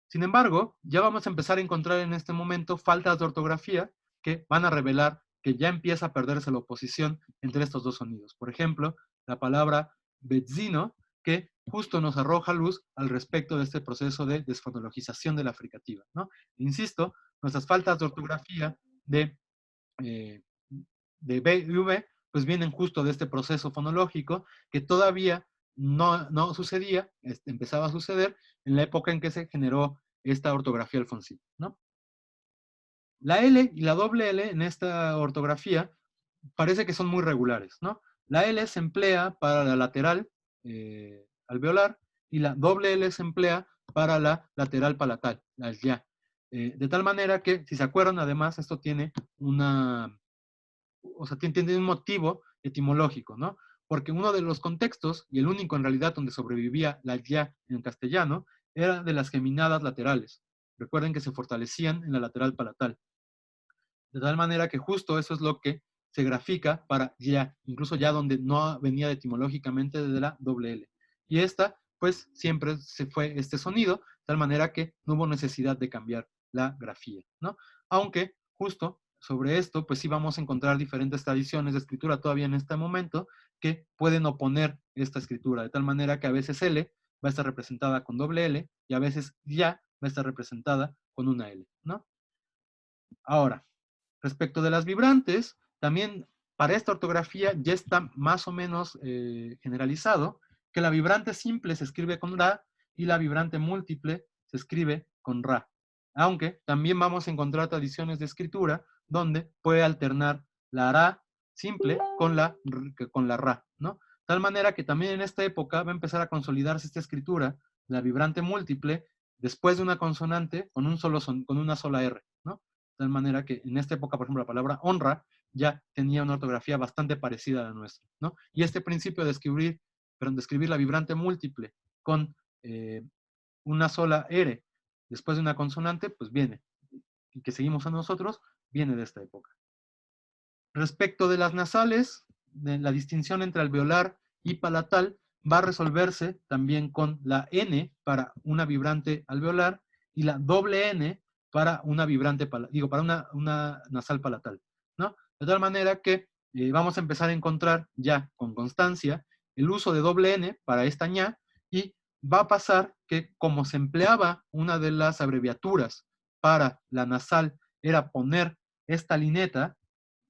Sin embargo, ya vamos a empezar a encontrar en este momento faltas de ortografía que van a revelar que ya empieza a perderse la oposición entre estos dos sonidos. Por ejemplo, la palabra bezzino, que justo nos arroja luz al respecto de este proceso de desfonologización de la fricativa, ¿no? Insisto, nuestras faltas de ortografía eh, de B y V, pues vienen justo de este proceso fonológico que todavía no sucedía, empezaba a suceder en la época en que se generó esta ortografía alfonsina, ¿no? La L y la doble L en esta ortografía parece que son muy regulares, ¿no? La L se emplea para la lateral alveolar y la doble L se emplea para la lateral palatal, la ya. De tal manera que, si se acuerdan, además, esto tiene tiene un motivo etimológico, ¿no? Porque uno de los contextos, y el único en realidad donde sobrevivía la ya en castellano, era de las geminadas laterales. Recuerden que se fortalecían en la lateral palatal. De tal manera que justo eso es lo que se grafica para ya, incluso ya donde no venía etimológicamente de la doble L. Y esta, pues siempre se fue este sonido, de tal manera que no hubo necesidad de cambiar la grafía, ¿no? Aunque justo sobre esto, pues sí vamos a encontrar diferentes tradiciones de escritura todavía en este momento que pueden oponer esta escritura, de tal manera que a veces L va a estar representada con doble L y a veces ya va a estar representada con una L, ¿no? Ahora, respecto de las vibrantes, también para esta ortografía ya está más o menos generalizado que la vibrante simple se escribe con ra y la vibrante múltiple se escribe con ra. Aunque también vamos a encontrar tradiciones de escritura donde puede alternar la ra simple con la ra, ¿no? Tal manera que también en esta época va a empezar a consolidarse esta escritura, la vibrante múltiple, después de una consonante con una sola R, ¿no? De tal manera que en esta época, por ejemplo, la palabra honra ya tenía una ortografía bastante parecida a la nuestra, ¿no? Y este principio de escribir la vibrante múltiple con una sola R después de una consonante, pues viene, y que seguimos a nosotros, viene de esta época. Respecto de las nasales, de la distinción entre alveolar y palatal va a resolverse también con la N para una vibrante alveolar y la doble N para una vibrante, para una nasal palatal, ¿no? De tal manera que vamos a empezar a encontrar ya con constancia el uso de doble N para esta ña y va a pasar que como se empleaba una de las abreviaturas para la nasal era poner esta lineta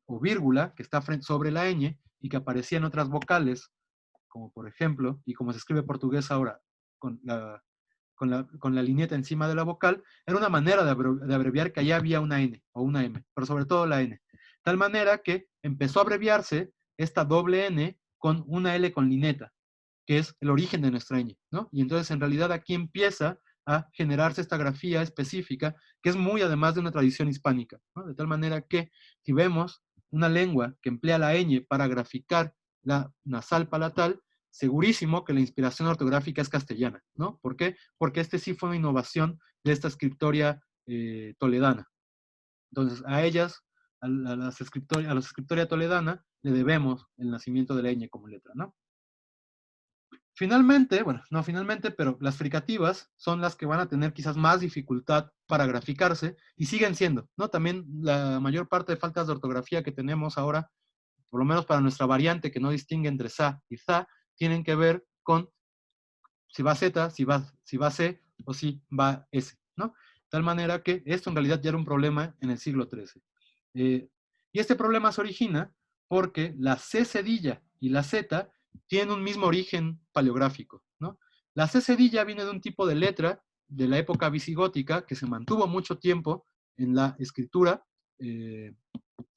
o vírgula que está sobre la ñ y que aparecía en otras vocales, como por ejemplo, y como se escribe portugués ahora, con la lineeta encima de la vocal, era una manera de abreviar que allá había una N o una M, pero sobre todo la N. Tal manera que empezó a abreviarse esta doble N con una L con lineta, que es el origen de nuestra ñ, ¿no? Y entonces en realidad aquí empieza a generarse esta grafía específica, que es muy además de una tradición hispánica, ¿no? De tal manera que si vemos una lengua que emplea la ñ para graficar la nasal palatal, segurísimo que la inspiración ortográfica es castellana, ¿no? ¿Por qué? Porque este sí fue una innovación de esta escritoria toledana. Entonces, a ellas, a la escritoria toledana, le debemos el nacimiento de la ñ como letra, ¿no? Finalmente, bueno, no finalmente, pero las fricativas son las que van a tener quizás más dificultad para graficarse y siguen siendo, ¿no? También la mayor parte de faltas de ortografía que tenemos ahora, por lo menos para nuestra variante que no distingue entre sa y za, tienen que ver con si va Z, si va C o si va S, ¿no? De tal manera que esto en realidad ya era un problema en el siglo XIII. Y este problema se origina porque la C cedilla y la Z tienen un mismo origen paleográfico, ¿no? La C cedilla viene de un tipo de letra de la época visigótica que se mantuvo mucho tiempo en la escritura en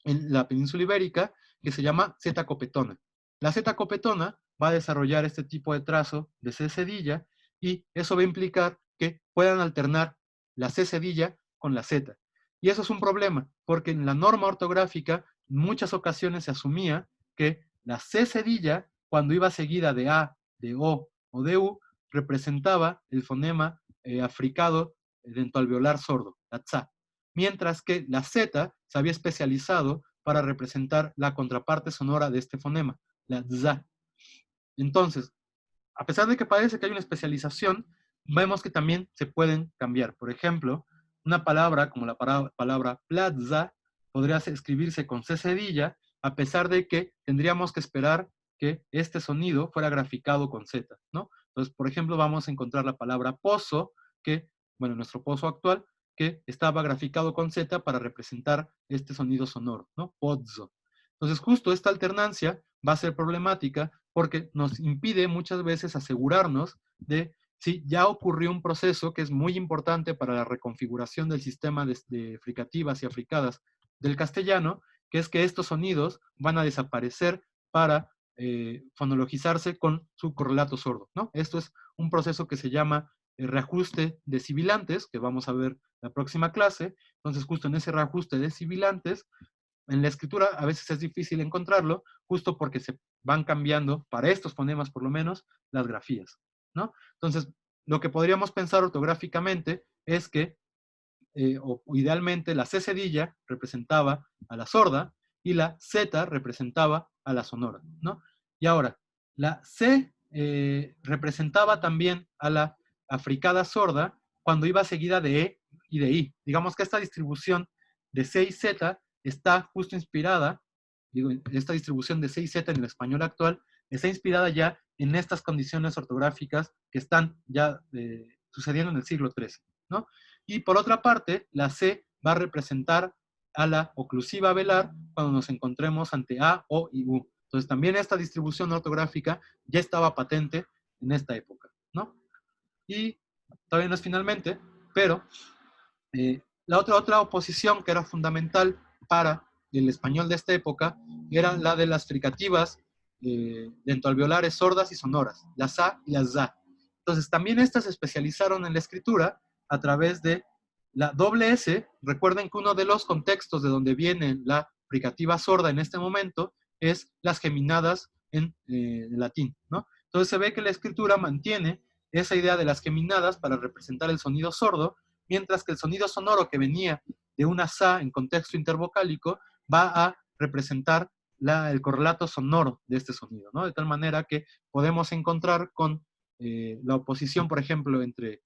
la península ibérica, que se llama zeta copetona. La zeta copetona va a desarrollar este tipo de trazo de C cedilla y eso va a implicar que puedan alternar la C cedilla con la Z. Y eso es un problema, porque en la norma ortográfica en muchas ocasiones se asumía que la C cedilla, cuando iba seguida de A, de O de U, representaba el fonema africado dentoalveolar sordo, la tsa. Mientras que la Z se había especializado para representar la contraparte sonora de este fonema, la za. Entonces, a pesar de que parece que hay una especialización, vemos que también se pueden cambiar. Por ejemplo, una palabra como la palabra plaza podría escribirse con C cedilla, a pesar de que tendríamos que esperar que este sonido fuera graficado con Z, ¿no? Entonces, por ejemplo, vamos a encontrar la palabra pozo, que, bueno, nuestro pozo actual, que estaba graficado con Z para representar este sonido sonoro, ¿no? Pozzo. Entonces, justo esta alternancia va a ser problemática porque nos impide muchas veces asegurarnos de si ya ocurrió un proceso que es muy importante para la reconfiguración del sistema de fricativas y africadas del castellano, que es que estos sonidos van a desaparecer para fonologizarse con su correlato sordo, ¿no? Esto es un proceso que se llama reajuste de sibilantes, que vamos a ver la próxima clase. Entonces, justo en ese reajuste de sibilantes, en la escritura a veces es difícil encontrarlo, justo porque se van cambiando, para estos fonemas por lo menos, las grafías, ¿no? Entonces, lo que podríamos pensar ortográficamente es que, o idealmente, la C cedilla representaba a la sorda y la Z representaba a la sonora, ¿no? Y ahora, la C representaba también a la africada sorda cuando iba seguida de E y de I. Digamos que esta distribución de C y Z está justo inspirada, digo, esta distribución de C y Z en el español actual está inspirada ya en estas condiciones ortográficas que están ya sucediendo en el siglo XIII, ¿no? Y por otra parte, la C va a representar a la oclusiva velar cuando nos encontremos ante A, O y U. Entonces también esta distribución ortográfica ya estaba patente en esta época, ¿no? Y todavía no es finalmente, pero la otra oposición que era fundamental para el español de esta época era la de las fricativas dentoalveolares sordas y sonoras, la sa y la za. Entonces también estas se especializaron en la escritura a través de la doble S. Recuerden que uno de los contextos de donde viene la fricativa sorda en este momento es las geminadas en latín, ¿no? Entonces se ve que la escritura mantiene esa idea de las geminadas para representar el sonido sordo, mientras que el sonido sonoro que venía de una sa en contexto intervocálico va a representar el correlato sonoro de este sonido, ¿no? De tal manera que podemos encontrar con la oposición, por ejemplo, entre,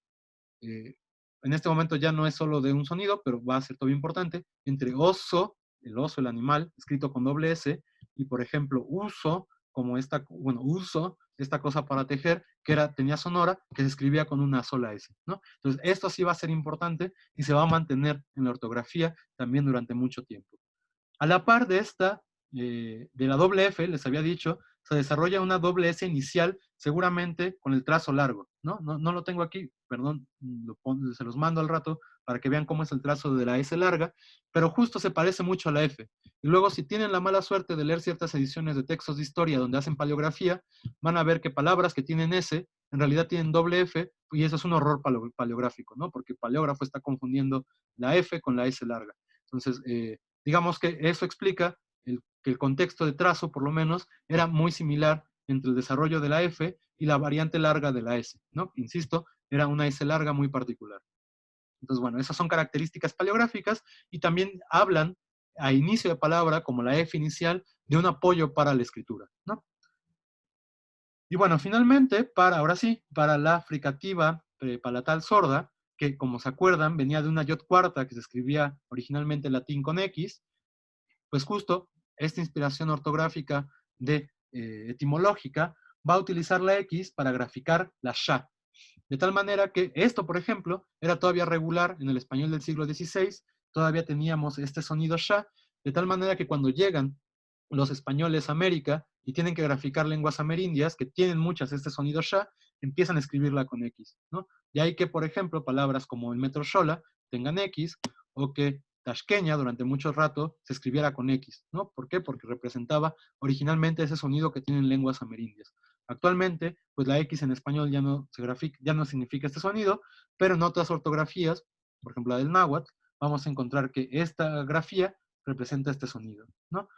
en este momento ya no es solo de un sonido, pero va a ser todo importante, entre oso, el oso, el animal, escrito con doble S, y por ejemplo, uso, como esta, bueno, uso, esta cosa para tejer, que tenía sonora, que se escribía con una sola S, ¿no? Entonces, esto sí va a ser importante y se va a mantener en la ortografía también durante mucho tiempo. A la par de esta, de la doble F, les había dicho, se desarrolla una doble S inicial, seguramente con el trazo largo, ¿no? No lo tengo aquí, perdón, se los mando al rato para que vean cómo es el trazo de la S larga, pero justo se parece mucho a la F. Y luego, si tienen la mala suerte de leer ciertas ediciones de textos de historia donde hacen paleografía, van a ver que palabras que tienen S, en realidad tienen doble F, y eso es un horror paleográfico, ¿no? Porque el paleógrafo está confundiendo la F con la S larga. Entonces, digamos que eso explica que el contexto de trazo, por lo menos, era muy similar entre el desarrollo de la F y la variante larga de la S, ¿no? Insisto, era una S larga muy particular. Entonces, bueno, esas son características paleográficas y también hablan a inicio de palabra, como la F inicial, de un apoyo para la escritura, ¿no? Y bueno, finalmente, ahora sí, para la fricativa palatal sorda, que como se acuerdan, venía de una yod cuarta que se escribía originalmente en latín con X, pues justo esta inspiración ortográfica de etimológica va a utilizar la X para graficar la sha. De tal manera que esto, por ejemplo, era todavía regular en el español del siglo XVI, todavía teníamos este sonido sha, de tal manera que cuando llegan los españoles a América y tienen que graficar lenguas amerindias que tienen muchas este sonido sha, empiezan a escribirla con X, ¿no? De ahí que, por ejemplo, palabras como el metro Xola tengan X, o que Tashkenya durante mucho rato se escribiera con X, ¿no? ¿Por qué? Porque representaba originalmente ese sonido que tienen lenguas amerindias. Actualmente, pues la X en español ya no, ya no significa este sonido, pero en otras ortografías, por ejemplo la del náhuatl, vamos a encontrar que esta grafía representa este sonido, ¿no?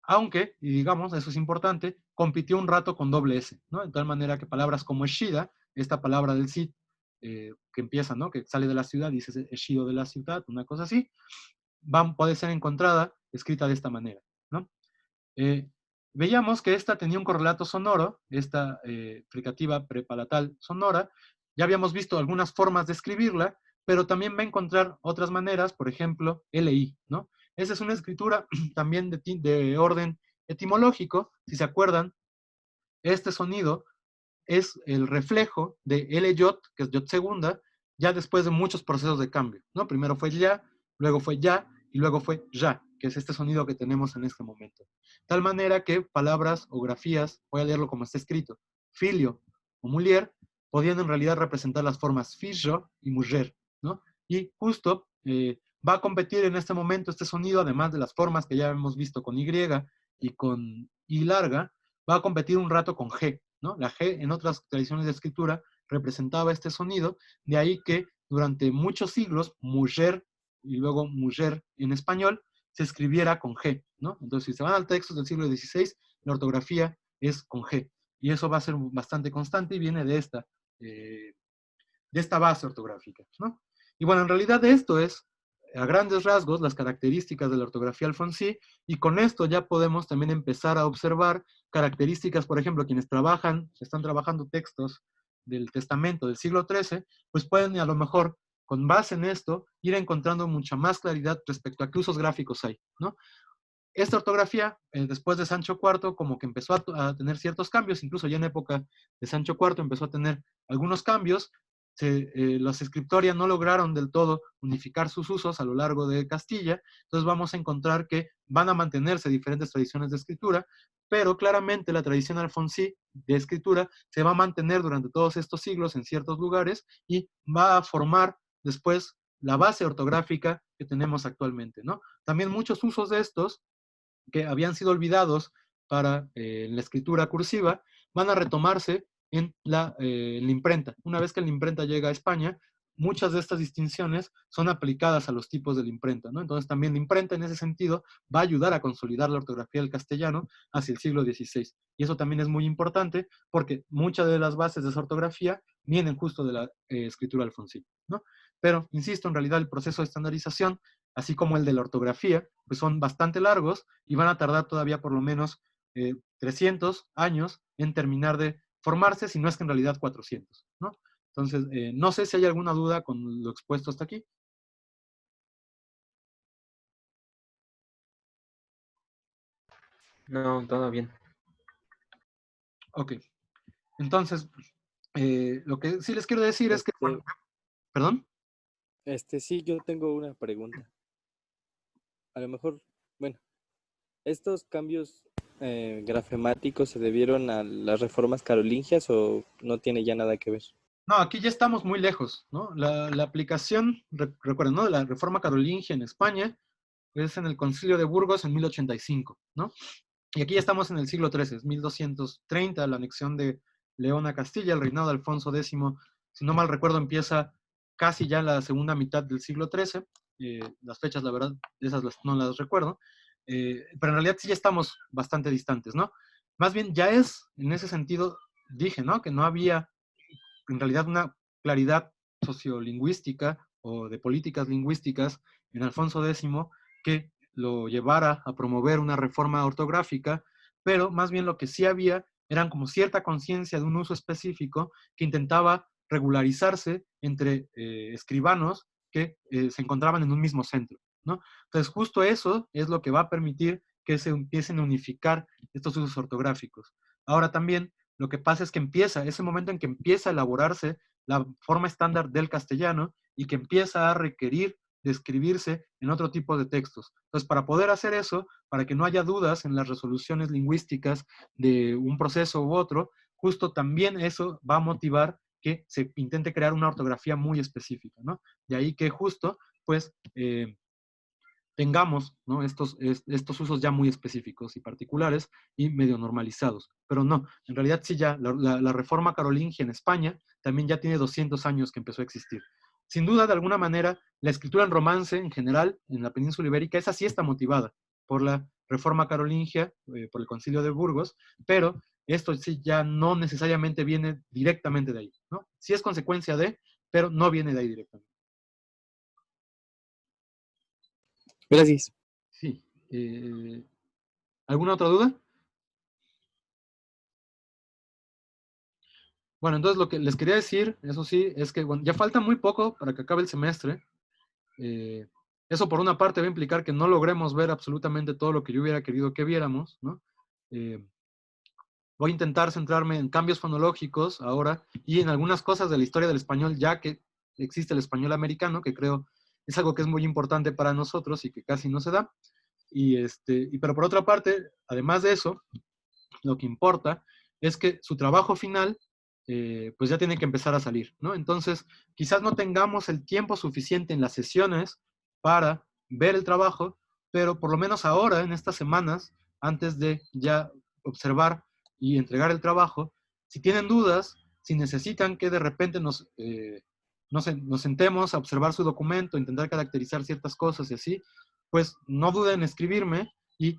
Aunque, y digamos, eso es importante, compitió un rato con doble S, ¿no? De tal manera que palabras como Eshida, esta palabra del Cid, que empieza, ¿no? Que sale de la ciudad, dice Eshido de la ciudad, una cosa así, puede ser encontrada escrita de esta manera, ¿no? Veíamos que esta tenía un correlato sonoro, esta fricativa prepalatal sonora. Ya habíamos visto algunas formas de escribirla, pero también va a encontrar otras maneras, por ejemplo, LI, ¿no? Esa es una escritura también de orden etimológico. Si se acuerdan, este sonido es el reflejo de L-Yot, que es Yot segunda, ya después de muchos procesos de cambio, ¿no? Primero fue ya, luego fue ya, y luego fue ya, que es este sonido que tenemos en este momento. Tal manera que palabras o grafías, voy a leerlo como está escrito, filio o mulier, podían en realidad representar las formas fillo y mujer, ¿no? Y justo va a competir en este momento este sonido, además de las formas que ya hemos visto con Y y con I larga, va a competir un rato con G, ¿no? La G en otras tradiciones de escritura representaba este sonido, de ahí que durante muchos siglos, mujer y luego mujer en español, se escribiera con G, ¿no? Entonces, si se van al texto del siglo XVI, la ortografía es con G, y eso va a ser bastante constante y viene de esta base ortográfica, ¿no? Y bueno, en realidad esto es, a grandes rasgos, las características de la ortografía alfonsí, y con esto ya podemos también empezar a observar características, por ejemplo, quienes están trabajando textos del Testamento del siglo XIII, pues pueden a lo mejor, con base en esto, ir encontrando mucha más claridad respecto a qué usos gráficos hay, ¿no? Esta ortografía, después de Sancho IV, como que empezó a tener ciertos cambios, incluso ya en época de Sancho IV empezó a tener algunos cambios. Los escritoria no lograron del todo unificar sus usos a lo largo de Castilla, entonces vamos a encontrar que van a mantenerse diferentes tradiciones de escritura, pero claramente la tradición alfonsí de escritura se va a mantener durante todos estos siglos en ciertos lugares y va a formar después la base ortográfica que tenemos actualmente, ¿no? También muchos usos de estos que habían sido olvidados para la escritura cursiva, van a retomarse en la imprenta. Una vez que la imprenta llega a España, muchas de estas distinciones son aplicadas a los tipos de la imprenta, ¿no? Entonces también la imprenta en ese sentido va a ayudar a consolidar la ortografía del castellano hacia el siglo XVI. Y eso también es muy importante porque muchas de las bases de esa ortografía vienen justo de la escritura alfonsí, ¿no? Pero, insisto, en realidad el proceso de estandarización, así como el de la ortografía, pues son bastante largos y van a tardar todavía por lo menos 300 años en terminar de formarse, si no es que en realidad 400, ¿no? Entonces, no sé si hay alguna duda con lo expuesto hasta aquí. No, todo bien. Ok. Entonces, lo que sí les quiero decir es que, Este, perdón. sí, yo tengo una pregunta. A lo mejor, bueno, ¿estos cambios grafemáticos se debieron a las reformas carolingias o no tiene ya nada que ver? No, aquí ya estamos muy lejos, ¿no? La aplicación, recuerden, ¿no? De la reforma carolingia en España es en el Concilio de Burgos en 1085, ¿no? Y aquí ya estamos en el siglo XIII, es 1230, la anexión de León a Castilla, el reinado de Alfonso X, si no mal recuerdo, empieza casi ya en la segunda mitad del siglo XIII. Las fechas, la verdad, esas no las recuerdo. Pero en realidad sí ya estamos bastante distantes, ¿no? Más bien ya es, en ese sentido, dije, ¿no? Que no había en realidad una claridad sociolingüística o de políticas lingüísticas en Alfonso X que lo llevara a promover una reforma ortográfica, pero más bien lo que sí había eran como cierta conciencia de un uso específico que intentaba regularizarse entre escribanos que se encontraban en un mismo centro, ¿no? Entonces justo eso es lo que va a permitir que se empiecen a unificar estos usos ortográficos. Ahora también lo que pasa es que ese momento en que empieza a elaborarse la forma estándar del castellano y que empieza a requerir de escribirse en otro tipo de textos. Entonces, para poder hacer eso, para que no haya dudas en las resoluciones lingüísticas de un proceso u otro, justo también eso va a motivar que se intente crear una ortografía muy específica, ¿no? De ahí que justo, pues, tengamos, ¿no? estos usos ya muy específicos y particulares y medio normalizados. Pero no, en realidad sí ya, la reforma carolingia en España también ya tiene 200 años que empezó a existir. Sin duda, de alguna manera, la escritura en romance en general, en la península ibérica, esa sí está motivada por la reforma carolingia, por el concilio de Burgos, pero esto sí ya no necesariamente viene directamente de ahí, ¿no? Sí es consecuencia de, pero no viene de ahí directamente. Gracias. Sí. ¿Alguna otra duda? Bueno, entonces lo que les quería decir, eso sí, es que bueno, ya falta muy poco para que acabe el semestre. Eso por una parte va a implicar que no logremos ver absolutamente todo lo que yo hubiera querido que viéramos, ¿no? Voy a intentar centrarme en cambios fonológicos ahora y en algunas cosas de la historia del español, ya que existe el español americano, que creo es algo que es muy importante para nosotros y que casi no se da. Pero por otra parte, además de eso, lo que importa es que su trabajo final pues ya tiene que empezar a salir, ¿no? Entonces, quizás no tengamos el tiempo suficiente en las sesiones para ver el trabajo, pero por lo menos ahora, en estas semanas, antes de ya observar y entregar el trabajo, si tienen dudas, si necesitan que de repente nos sentemos a observar su documento, intentar caracterizar ciertas cosas y así, pues no duden en escribirme y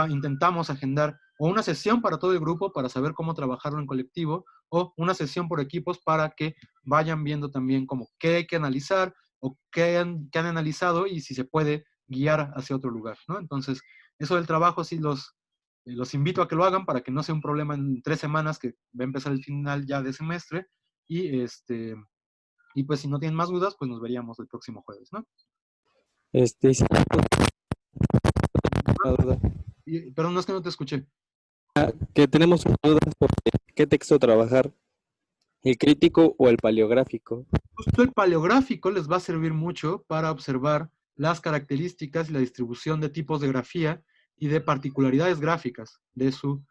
intentamos agendar o una sesión para todo el grupo para saber cómo trabajarlo en colectivo, o una sesión por equipos para que vayan viendo también como qué hay que analizar o qué han analizado y si se puede guiar hacia otro lugar, ¿no? Entonces, eso del trabajo sí los invito a que lo hagan para que no sea un problema en 3 semanas que va a empezar el final ya de semestre y pues si no tienen más dudas, pues nos veríamos el próximo jueves, ¿no? Sí, una duda. Perdón, no es que no te escuché. Que tenemos una duda sobre qué texto trabajar, el crítico o el paleográfico. Justo el paleográfico les va a servir mucho para observar las características y la distribución de tipos de grafía y de particularidades gráficas de su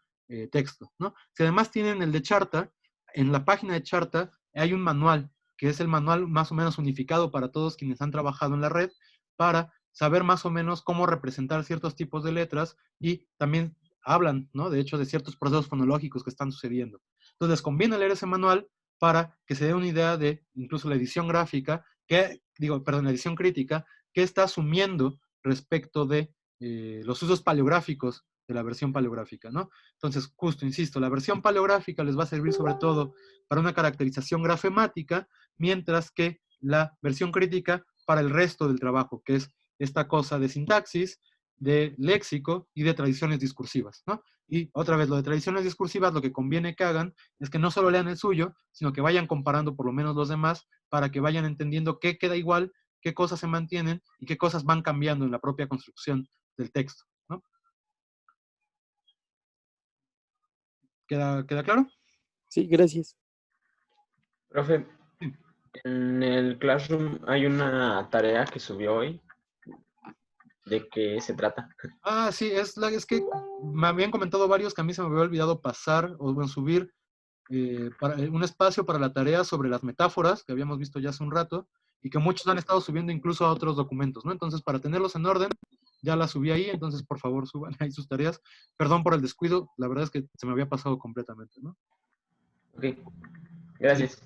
texto, ¿no? Si además tienen el de Charta, en la página de Charta hay un manual, que es el manual más o menos unificado para todos quienes han trabajado en la red, para saber más o menos cómo representar ciertos tipos de letras y también hablan, ¿no? De hecho, de ciertos procesos fonológicos que están sucediendo. Entonces, les conviene leer ese manual para que se dé una idea de incluso la edición gráfica, la edición crítica, que está asumiendo respecto de los usos paleográficos de la versión paleográfica, ¿no? Entonces, justo, insisto, la versión paleográfica les va a servir sobre todo para una caracterización grafemática, mientras que la versión crítica para el resto del trabajo, que es esta cosa de sintaxis, de léxico y de tradiciones discursivas, ¿no? Y otra vez, lo de tradiciones discursivas, lo que conviene que hagan es que no solo lean el suyo, sino que vayan comparando por lo menos los demás para que vayan entendiendo qué queda igual, qué cosas se mantienen y qué cosas van cambiando en la propia construcción del texto, ¿no? ¿Queda claro? Sí, gracias. Profe, Sí. en el Classroom hay una tarea que subió hoy. ¿De qué se trata? Ah, sí, es que me habían comentado varios que a mí se me había olvidado pasar o bueno, subir un espacio para la tarea sobre las metáforas que habíamos visto ya hace un rato y que muchos han estado subiendo incluso a otros documentos, ¿no? Entonces, para tenerlos en orden, ya las subí ahí, entonces por favor suban ahí sus tareas. Perdón por el descuido, la verdad es que se me había pasado completamente, ¿no? Ok, gracias.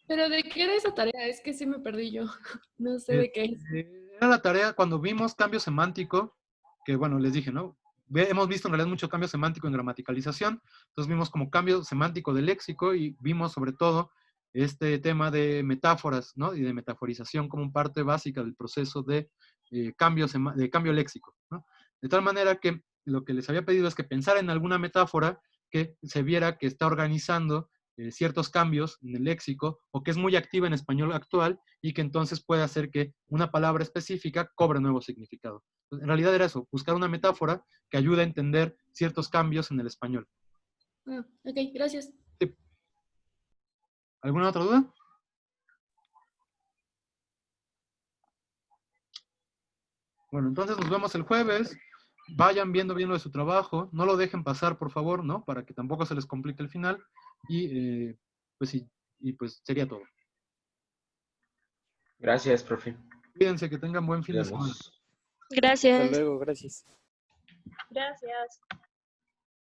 ¿Pero de qué era esa tarea? Es que sí me perdí yo. No sé de qué es. Era la tarea cuando vimos cambio semántico, que bueno, les dije, ¿no? Hemos visto en realidad mucho cambio semántico en gramaticalización, entonces vimos como cambio semántico de léxico y vimos sobre todo este tema de metáforas, ¿no? Y de metaforización como parte básica del proceso de cambio léxico, ¿no? De tal manera que lo que les había pedido es que pensara en alguna metáfora que se viera que está organizando ciertos cambios en el léxico o que es muy activa en español actual y que entonces puede hacer que una palabra específica cobre nuevo significado. En realidad era eso, buscar una metáfora que ayude a entender ciertos cambios en el español. Ah, ok, gracias. Sí. ¿Alguna otra duda? Bueno, entonces nos vemos el jueves. vayan viendo bien lo de su trabajo, no lo dejen pasar, por favor, ¿no? Para que tampoco se les complique el final. Y pues sí, y pues sería todo. Gracias, profe. Cuídense, que tengan buen fin de Nos semana. vemos. Hasta Gracias. luego, gracias. Gracias.